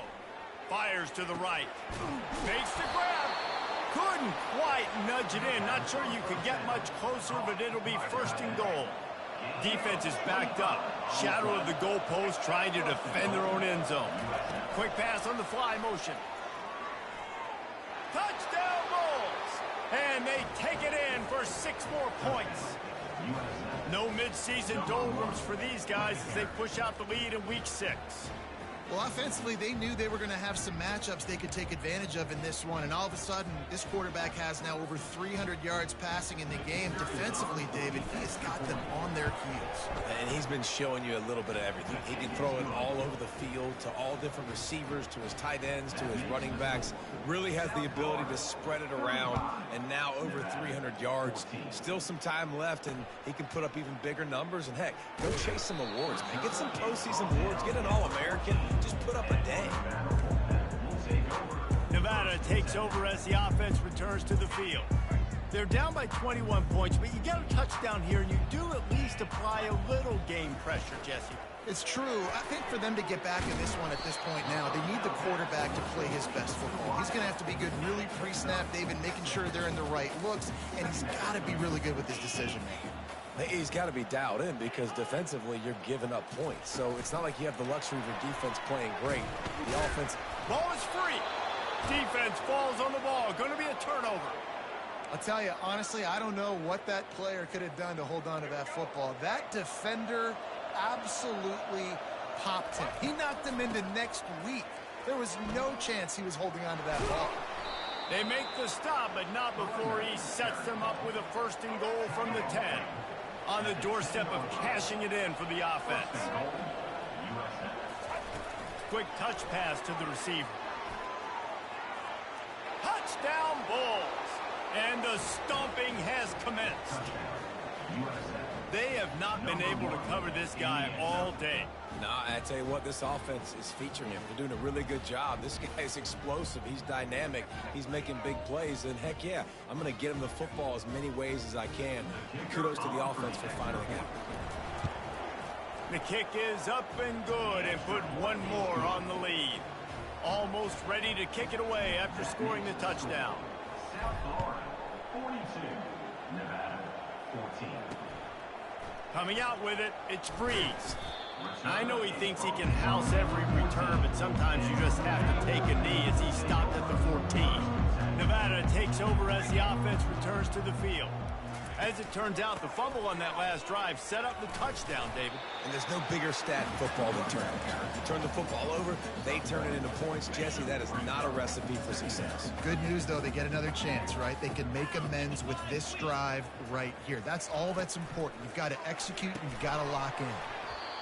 Fires to the right. Fakes the grab. Couldn't quite nudge it in. Not sure you could get much closer, but it'll be first and goal. Defense is backed up. Shadow of the goalpost trying to defend their own end zone. Quick pass on the fly motion. Touchdown Bulls! And they take it in for 6 more points. No midseason doldrums for these guys as they push out the lead in week 6. Well, offensively, they knew they were going to have some matchups they could take advantage of in this one, and all of a sudden, this quarterback has now over 300 yards passing in the game. Defensively, David, he has got them on their heels. And he's been showing you a little bit of everything. He can throw it all over the field to all different receivers, to his tight ends, to his running backs. Really has the ability to spread it around, and now over 300 yards. Still some time left, and he can put up even bigger numbers. And heck, go chase some awards, man. Get some postseason awards. Get an All-American. Just put up a day. Nevada takes over as the offense returns to the field. They're down by 21 points, but you get a touchdown here, and you do at least apply a little game pressure, Jesse. It's true. I think for them to get back in this one at this point now, they need the quarterback to play his best football. He's going to have to be good really pre-snap, David, making sure they're in the right looks, and he's got to be really good with his decision-making. He's got to be dialed in because defensively you're giving up points. So it's not like you have the luxury of your defense playing great. The offense. Ball is free. Defense falls on the ball. Going to be a turnover. I'll tell you, honestly, I don't know what that player could have done to hold on to that football. That defender absolutely popped him. He knocked him into next week. There was no chance he was holding on to that ball. They make the stop, but not before he sets them up with a 1st and goal from the 10. On the doorstep of cashing it in for the offense. Quick touch pass to the receiver. Touchdown Bulls. And the stomping has commenced. They have not been able to cover this guy all day. Nah, I tell you what, this offense is featuring him. They're doing a really good job. This guy is explosive. He's dynamic. He's making big plays. And heck yeah, I'm going to get him the football as many ways as I can. Kudos to the offense for finding the gap. The kick is up and good and put one more on the lead. Almost ready to kick it away after scoring the touchdown. South Florida, 42. Nevada, 14. Coming out with it, it's Breeze. I know he thinks he can house every return, but sometimes you just have to take a knee as he stopped at the 14. Nevada takes over as the offense returns to the field. As it turns out, the fumble on that last drive set up the touchdown, David. And there's no bigger stat in football than turnover. You turn the football over, they turn it into points. Jesse, that is not a recipe for success. Good news, though, they get another chance, right? They can make amends with this drive right here. That's all that's important. You've got to execute and you've got to lock in.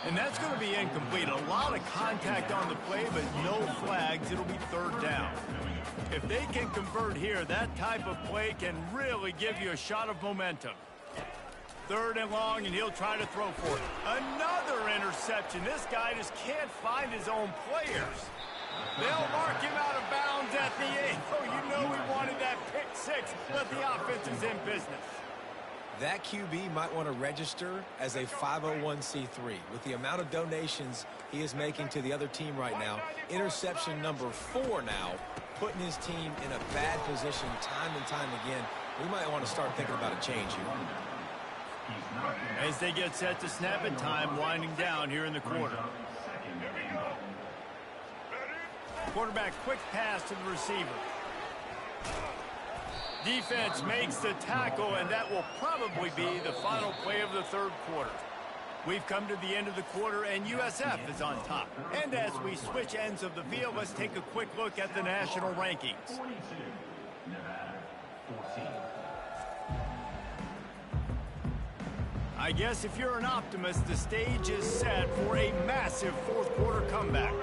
And that's going to be incomplete. A lot of contact on the play, but no flags. It'll be 3rd down. If they can convert here, that type of play can really give you a shot of momentum. 3rd and long, and he'll try to throw for it. Another interception. This guy just can't find his own players. They'll mark him out of bounds at the 8. Oh, you know he wanted that pick 6, but the offense is in business. That QB might want to register as a 501c3. With the amount of donations he is making to the other team right now, interception number 4 now, putting his team in a bad position time and time again. We might want to start thinking about a change here. As they get set to snap it, time winding down here in the quarter. Quarterback quick pass to the receiver. Defense makes the tackle, and that will probably be the final play of the 3rd quarter. We've come to the end of the quarter, and USF is on top. And as we switch ends of the field, let's take a quick look at the national rankings. 42. Nevada, 14. I guess if you're an optimist, the stage is set for a massive 4th quarter comeback.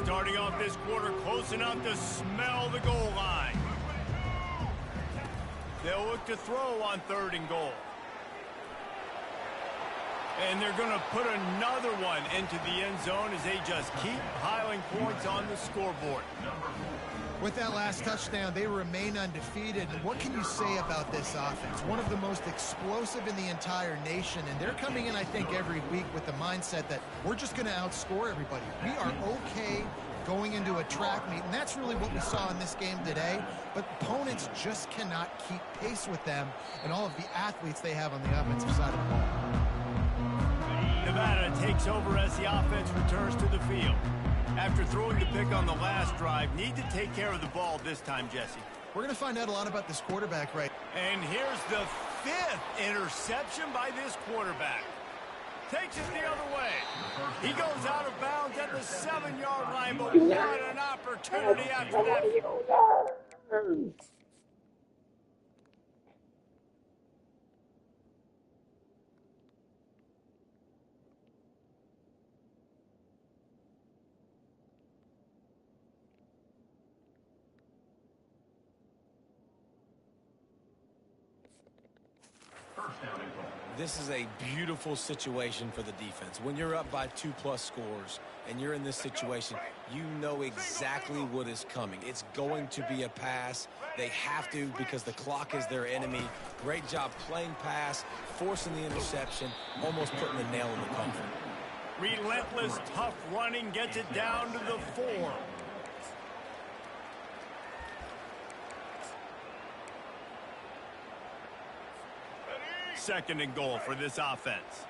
Starting off this quarter close enough to smell the goal line. They'll look to throw on 3rd and goal. And they're going to put another one into the end zone as they just keep piling points on the scoreboard. With that last touchdown, they remain undefeated. And what can you say about this offense? One of the most explosive in the entire nation. And they're coming in, I think, every week with the mindset that we're just going to outscore everybody. We are okay going into a track meet, and that's really what we saw in this game today. But opponents just cannot keep pace with them and all of the athletes they have on the offensive side of the ball. Nevada takes over as the offense returns to the field. After throwing the pick on the last drive, need to take care of the ball this time, Jesse. We're going to find out a lot about this quarterback, right? And here's the 5th interception by this quarterback. Takes it the other way. He goes out of bounds at the 7-yard line, but what an opportunity after that. First down and goal. This is a beautiful situation for the defense. When you're up by 2+ scores and you're in this situation, you know exactly what is coming. It's going to be a pass. They have to because the clock is their enemy. Great job playing pass, forcing the interception, almost putting the nail in the coffin. Relentless, tough running gets it down to the 4. Second and goal for this offense.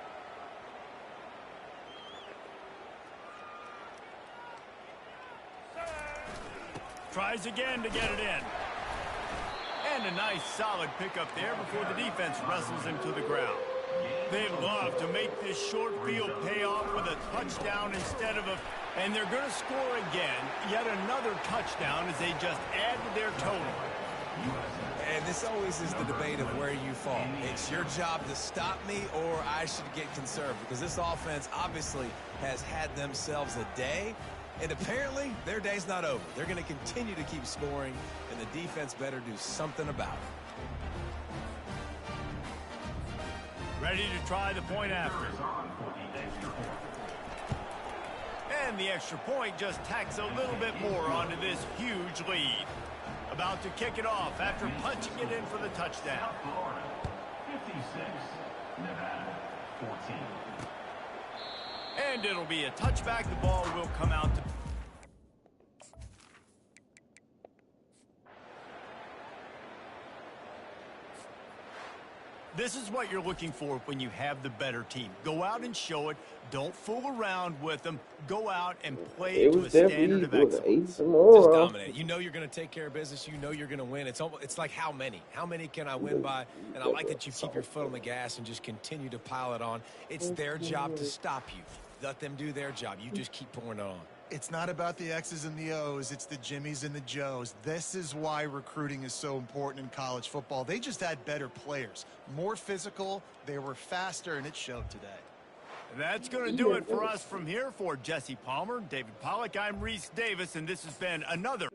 Tries again to get it in. And a nice solid pickup there before the defense wrestles him to the ground. They love to make this short field pay off with a touchdown instead of a... And they're going to score again. Yet another touchdown as they just add to their total. And this always is the debate of where you fall. It's your job to stop me or I should get conservative, because this offense obviously has had themselves a day, and apparently their day's not over. They're going to continue to keep scoring, and the defense better do something about it. Ready to try the point after. And the extra point just tacks a little bit more onto this huge lead. About to kick it off after punching it in for the touchdown. Florida, 56, Nevada, 14. And it'll be a touchback. The ball will come out to... This is what you're looking for when you have the better team. Go out and show it. Don't fool around with them. Go out and play It to a was standard definitely of with excellence. 8 some more. Just dominate. You know you're going to take care of business. You know you're going to win. It's like how many? How many can I win by? And I like that you keep your foot on the gas and just continue to pile it on. It's their job to stop you. Let them do their job. You just keep pouring it on. It's not about the X's and the O's. It's the Jimmies and the Joes. This is why recruiting is so important in college football. They just had better players, more physical. They were faster, and it showed today. That's going to do it for us from here. For Jesse Palmer, David Pollack, I'm Reese Davis, and this has been another...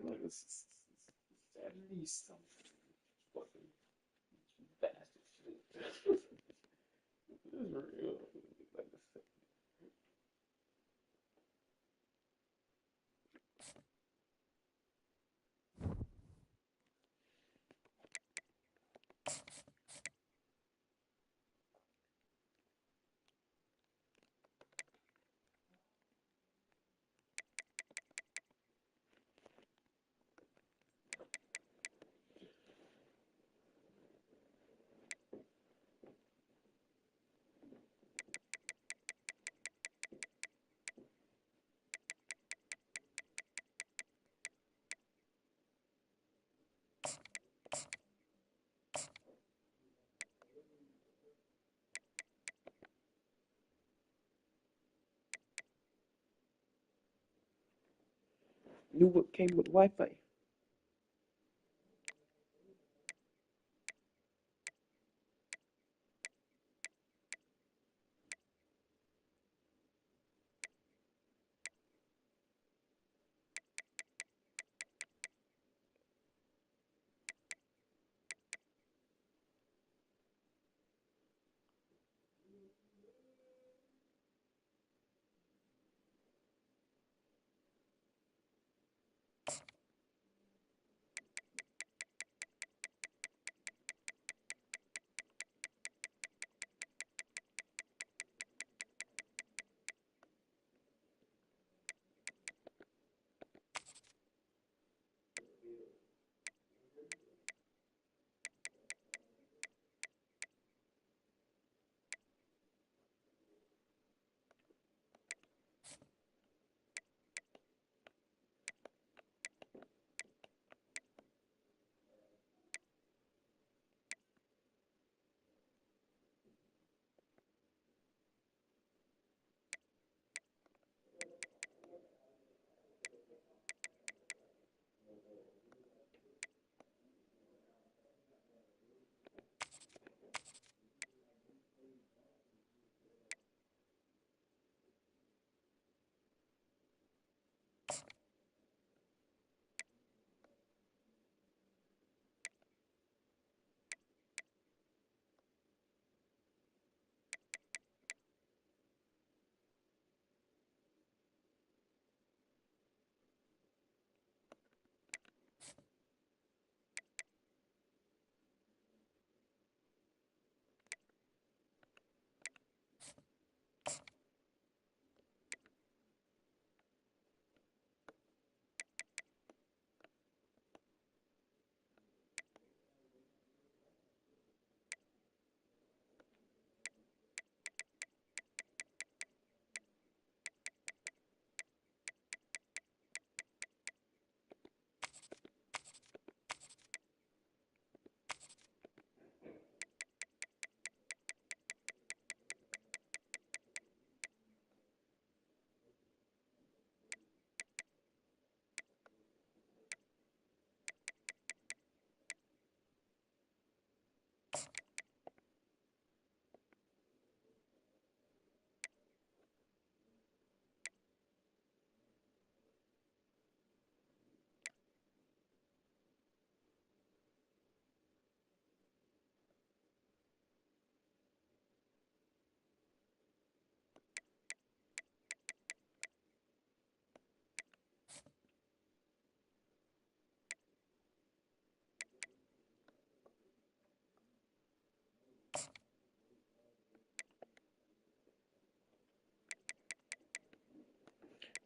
New whip came with Wi-Fi.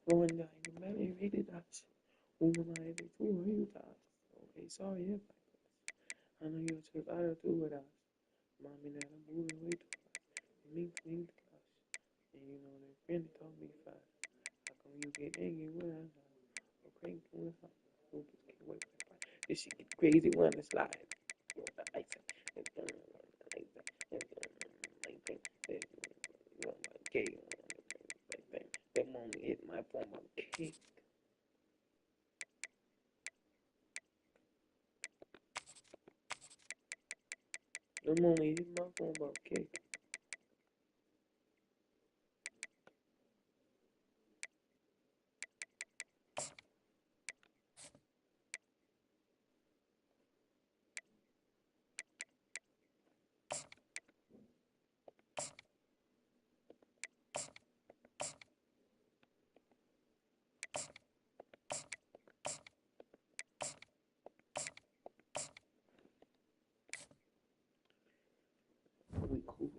Going down the man rated us. Woman like it too, you thought. Okay, sorry if I know you took out of two with us. Mommy that I'm moving way too fast. It means clean the class. And you know that friend told me fast. How come you get angry when I lie? Or cranky when I focus can't wait like fire. This shit get crazy when it's live. Like that. Like that. Like that. Like that. You know my gay like that. That moment hit my form of cake. That moment hit my form of cake. We cool.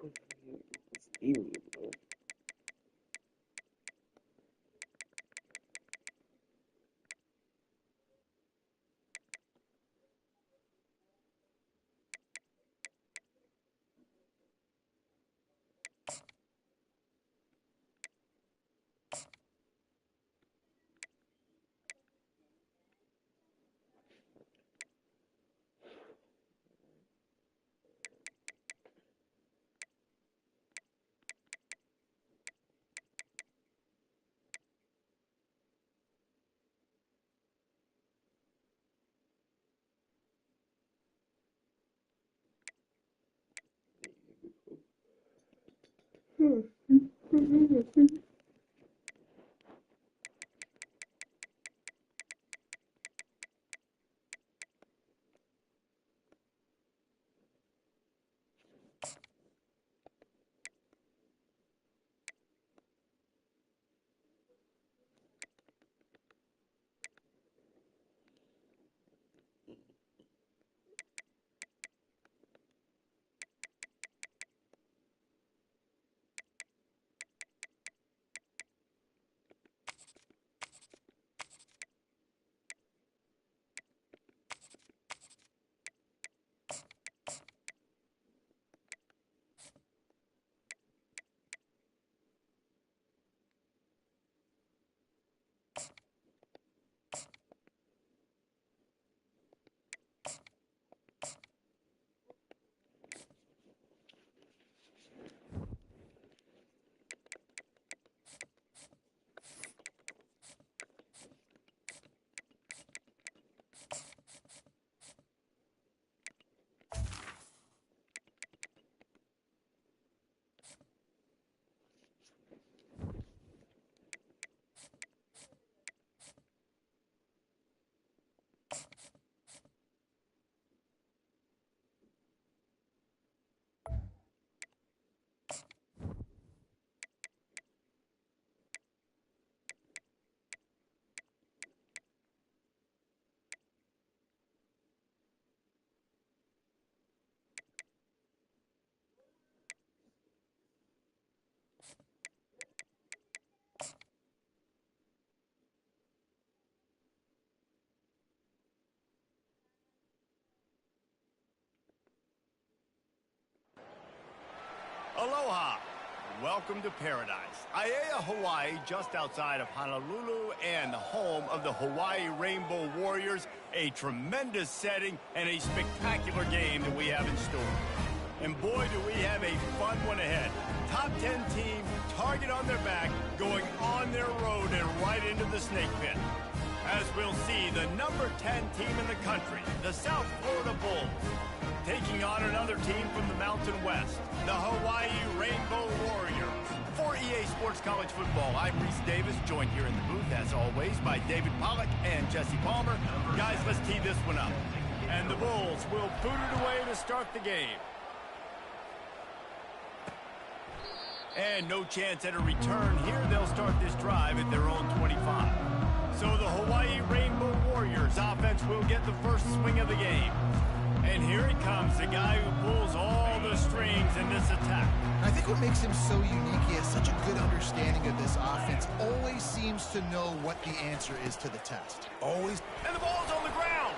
It's alien, bro. Aloha. Welcome to paradise. Aiea, Hawaii, just outside of Honolulu and the home of the Hawaii Rainbow Warriors. A tremendous setting and a spectacular game that we have in store. And boy, do we have a fun one ahead. Top 10 team, target on their back, going on their road and right into the snake pit. As we'll see, the number 10 team in the country, the South Florida Bulls, taking on another team from the Mountain West, the Hawaii Rainbow Warriors. For EA Sports College Football, I'm Reese Davis, joined here in the booth, as always, by David Pollack and Jesse Palmer. Guys, let's tee this one up. And the Bulls will boot it away to start the game. And no chance at a return here. They'll start this drive at their own 25. So the Hawaii Rainbow Warriors offense will get the first swing of the game. And here he comes, the guy who pulls all the strings in this attack. I think what makes him so unique, he has such a good understanding of this offense. Always seems to know what the answer is to the test. Always. And the ball's on the ground.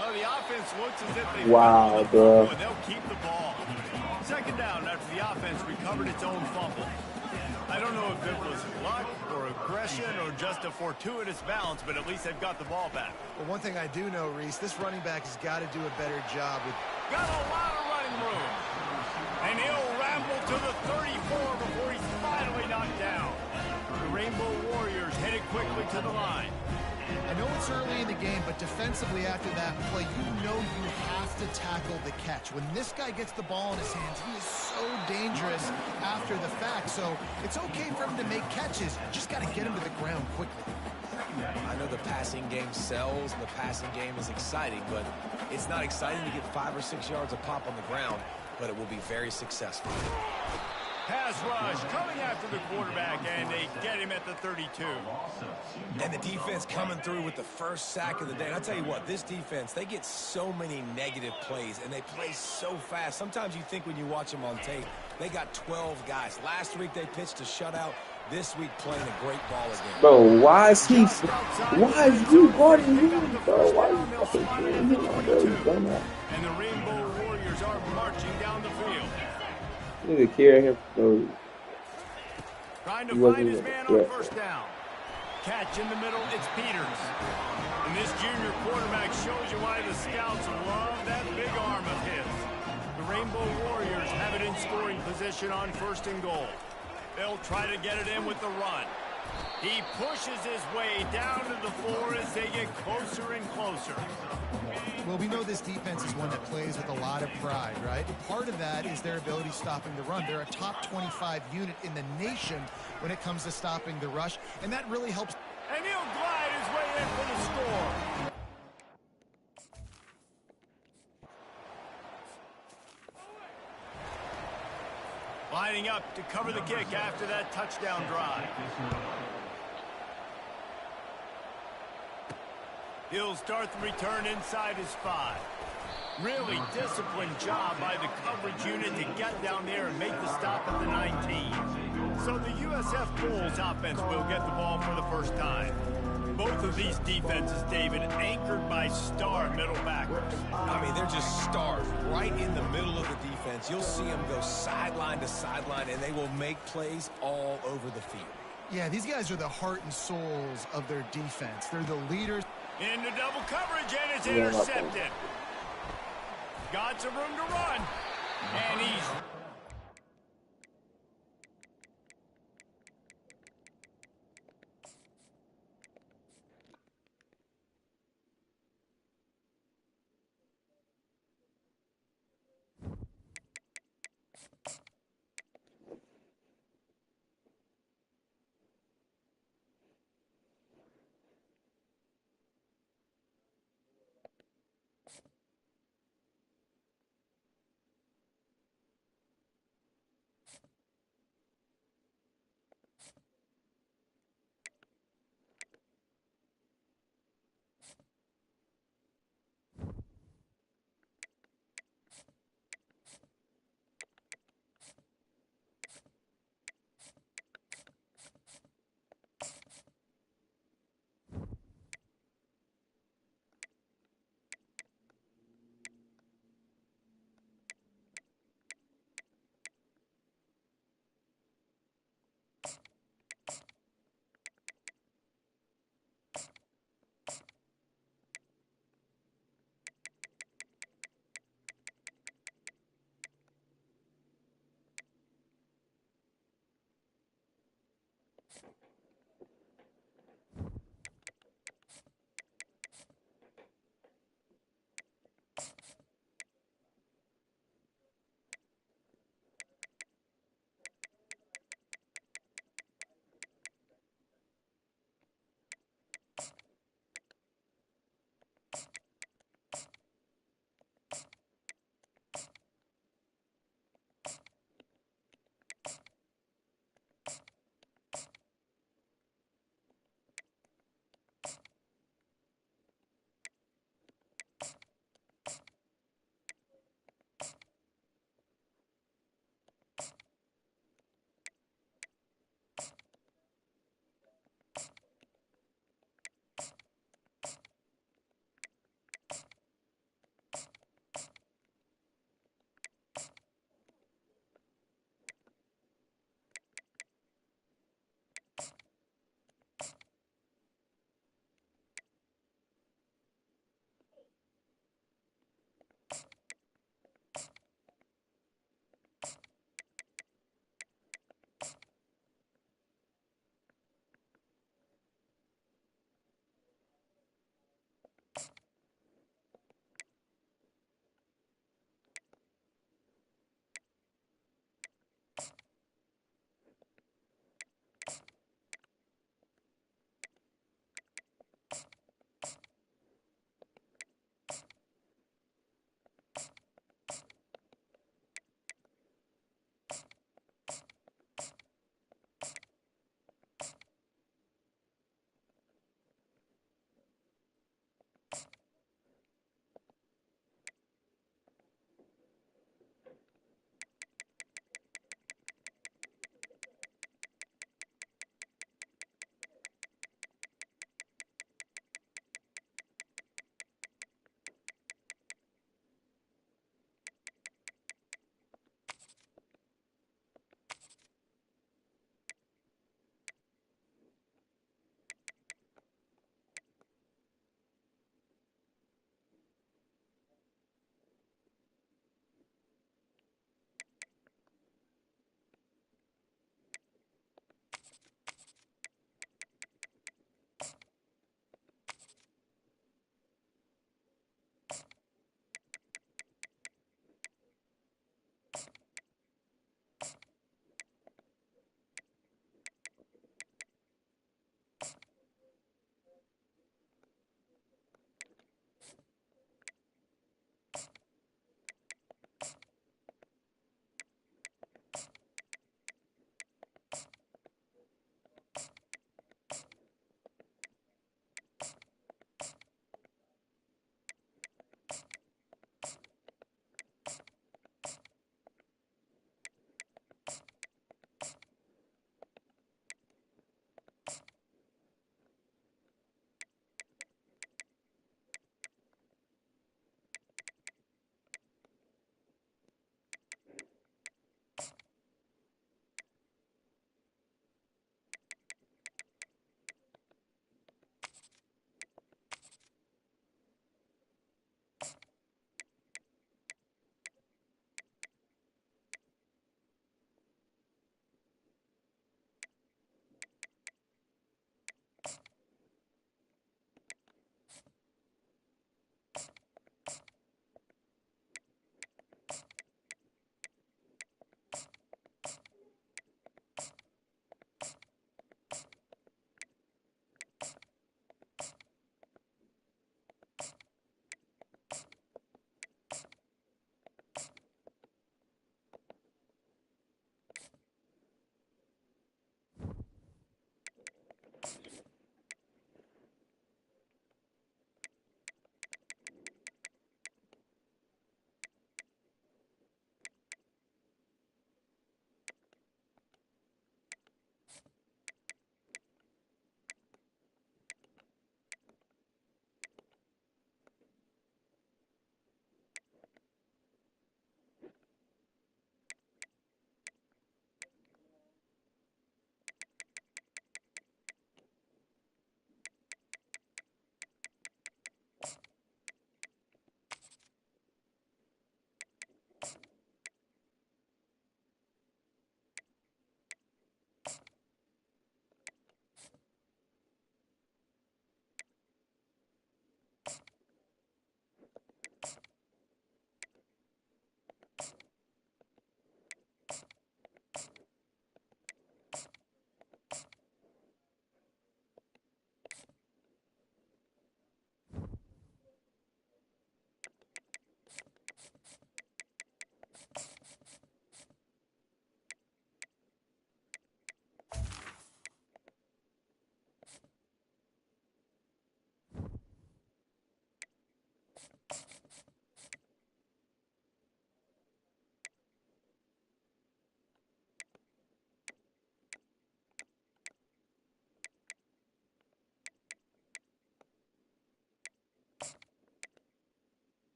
Oh, the offense looks as if they Wow, bro. and they'll keep the ball. Second down after the offense recovered its own fumble. I don't know if it was luck or aggression or just a fortuitous bounce, but at least they've got the ball back. Well, one thing I do know, Reese, this running back has got to do a better job with... Got a lot of running room. And he'll ramble to the 34 before he's finally knocked down. The Rainbow Warriors headed quickly to the line. I know it's early in the game, but defensively after that play, you know you have to tackle the catch. When this guy gets the ball in his hands, he is so dangerous after the fact. So it's okay for him to make catches. You just got to get him to the ground quickly. I know the passing game sells and the passing game is exciting, but it's not exciting to get 5 or 6 yards a pop on the ground, but it will be very successful. Pass rush coming after the quarterback, and they get him at the 32. And the defense coming through with the first sack of the day. And I'll tell you what, this defense, they get so many negative plays, and they play so fast. Sometimes you think when you watch them on tape, they got 12 guys. Last week they pitched a shutout. This week playing a great ball again. Bro, why is he guarding him, bro? Why are you fucking shooting him, bro? You dumbass. And the Rainbow Warriors are marching down the field. You need to carry him, bro. Trying He to wasn't find his even man a on threat. first down. Catch in the middle, it's Peters. And this junior quarterback shows you why the scouts love that big arm of his. The Rainbow Warriors have it in scoring position on 1st and goal. They'll try to get it in with the run. He pushes his way down to the floor as they get closer and closer. Well, we know this defense is one that plays with a lot of pride, right? Part of that is their ability stopping the run. They're a top 25 unit in the nation when it comes to stopping the rush, and that really helps. And he'll glide his way in for the score. Lining up to cover the kick after that touchdown drive. He'll start the return inside his 5. Really disciplined job by the coverage unit to get down there and make the stop at the 19. So the USF Bulls offense will get the ball for the first time. Both of these defenses, David, anchored by star middle backers. I mean, they're just stars right in the middle of the defense. You'll see them go sideline to sideline, and they will make plays all over the field. Yeah, these guys are the heart and souls of their defense. They're the leaders. Into double coverage, and it's intercepted. Got some room to run. And he's...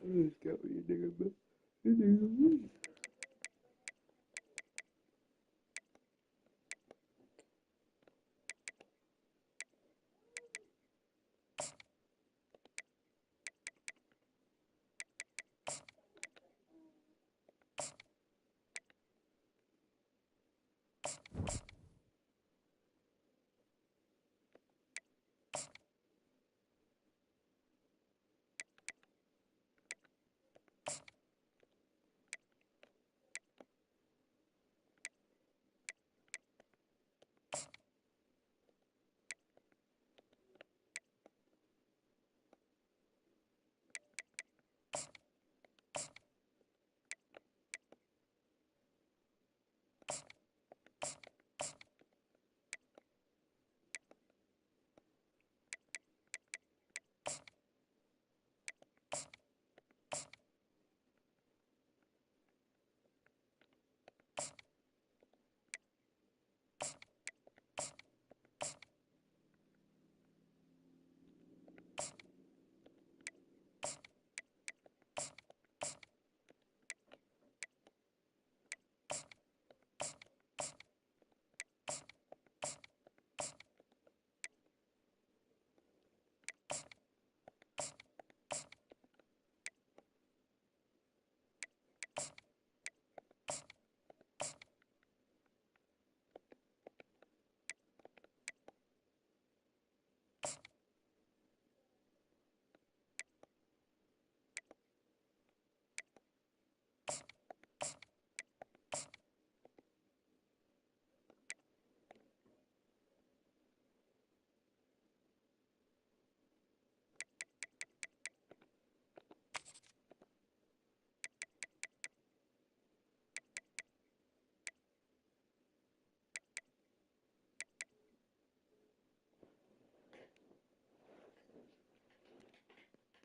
Let's go, you nigga, man. You nigga, weak.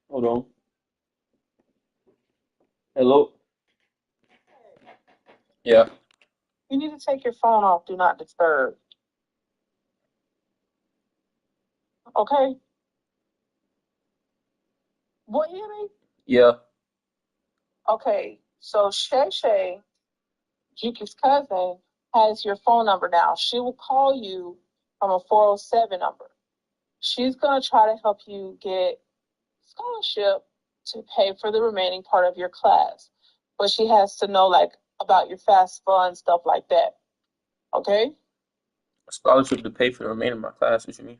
Hold on. Hello? Yeah. You need to take your phone off Do Not Disturb. Okay? Boy, you hear me? Yeah. Okay, so Shay Shay, Juki's cousin, has your phone number now. She will call you from a 407 number. She's going to try to help you get scholarship to pay for the remaining part of your class. But she has to know, like, about your FAFSA and stuff like that. Okay? A scholarship to pay for the remainder of my class, what you mean?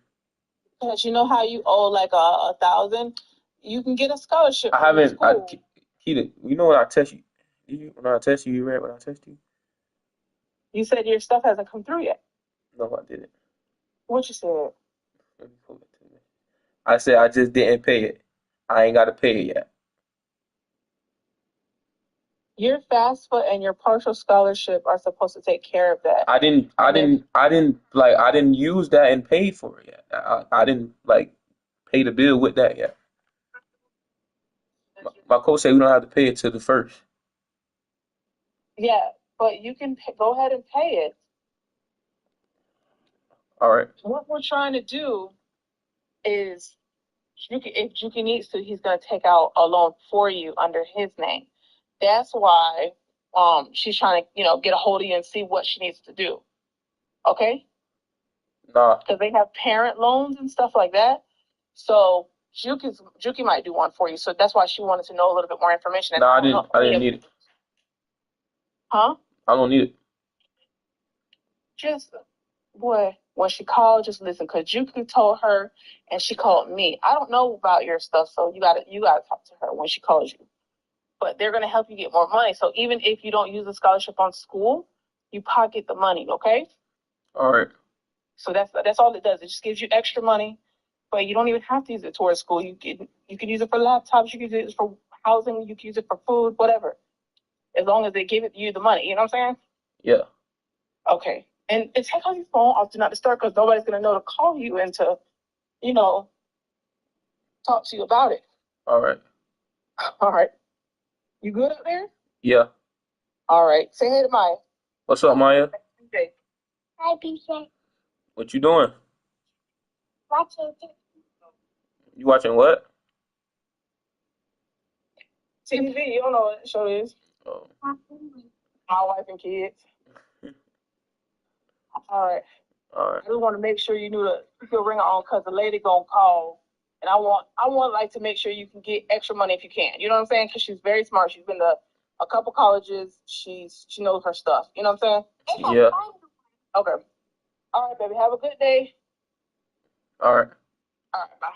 Because you know how you owe like a 1,000? You can get a scholarship I from the haven't, school. Keita, you know when I test you? When I test you, you read when I test you? You said your stuff hasn't come through yet. No, I didn't. What you said? Let me pull it to me. I said I just didn't pay it. I ain't got to pay it yet. Your FAFSA and your partial scholarship are supposed to take care of that. I didn't use that and pay for it yet. I didn't like pay the bill with that yet. My coach said we don't have to pay it till the first. Yeah, but you can go ahead and pay it. All right. What we're trying to do is, if Juki needs to, he's going to take out a loan for you under his name. That's why she's trying to, get a hold of you and see what she needs to do. Okay? Nah. Because they have parent loans and stuff like that. So Juki might do one for you. So that's why she wanted to know a little bit more information. Nah, I didn't need it. Huh? I don't need it. Just, boy, when she called, just listen, because Juki told her and she called me. I don't know about your stuff, so you gotta talk to her when she calls you. But they're gonna help you get more money. So even if you don't use the scholarship on school, you pocket the money, okay? All right. So that's all it does. It just gives you extra money, but you don't even have to use it towards school. You can use it for laptops, you can use it for housing, you can use it for food, whatever. As long as they give you the money, you know what I'm saying? Yeah. Okay. And take off your phone off Do Not Disturb because nobody's gonna know to call you and to, talk to you about it. All right. All right. You good up there? Yeah. All right. Say hey to Maya. What's up, Maya? Okay. Hi, BJ. What you doing? Watching You watching what? TV, you don't know what show it is. Oh, My wife and kids. All right. all right. I just want to make sure you knew to put your ringer on because the lady gonna call, and I want like to make sure you can get extra money if you can. You know what I'm saying? Because she's very smart. She's been to a couple colleges. She knows her stuff. You know what I'm saying? Yeah. Okay. All right, baby. Have a good day. All right. All right. Bye.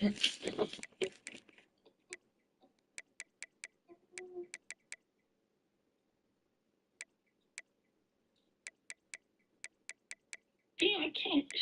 Damn, I can't.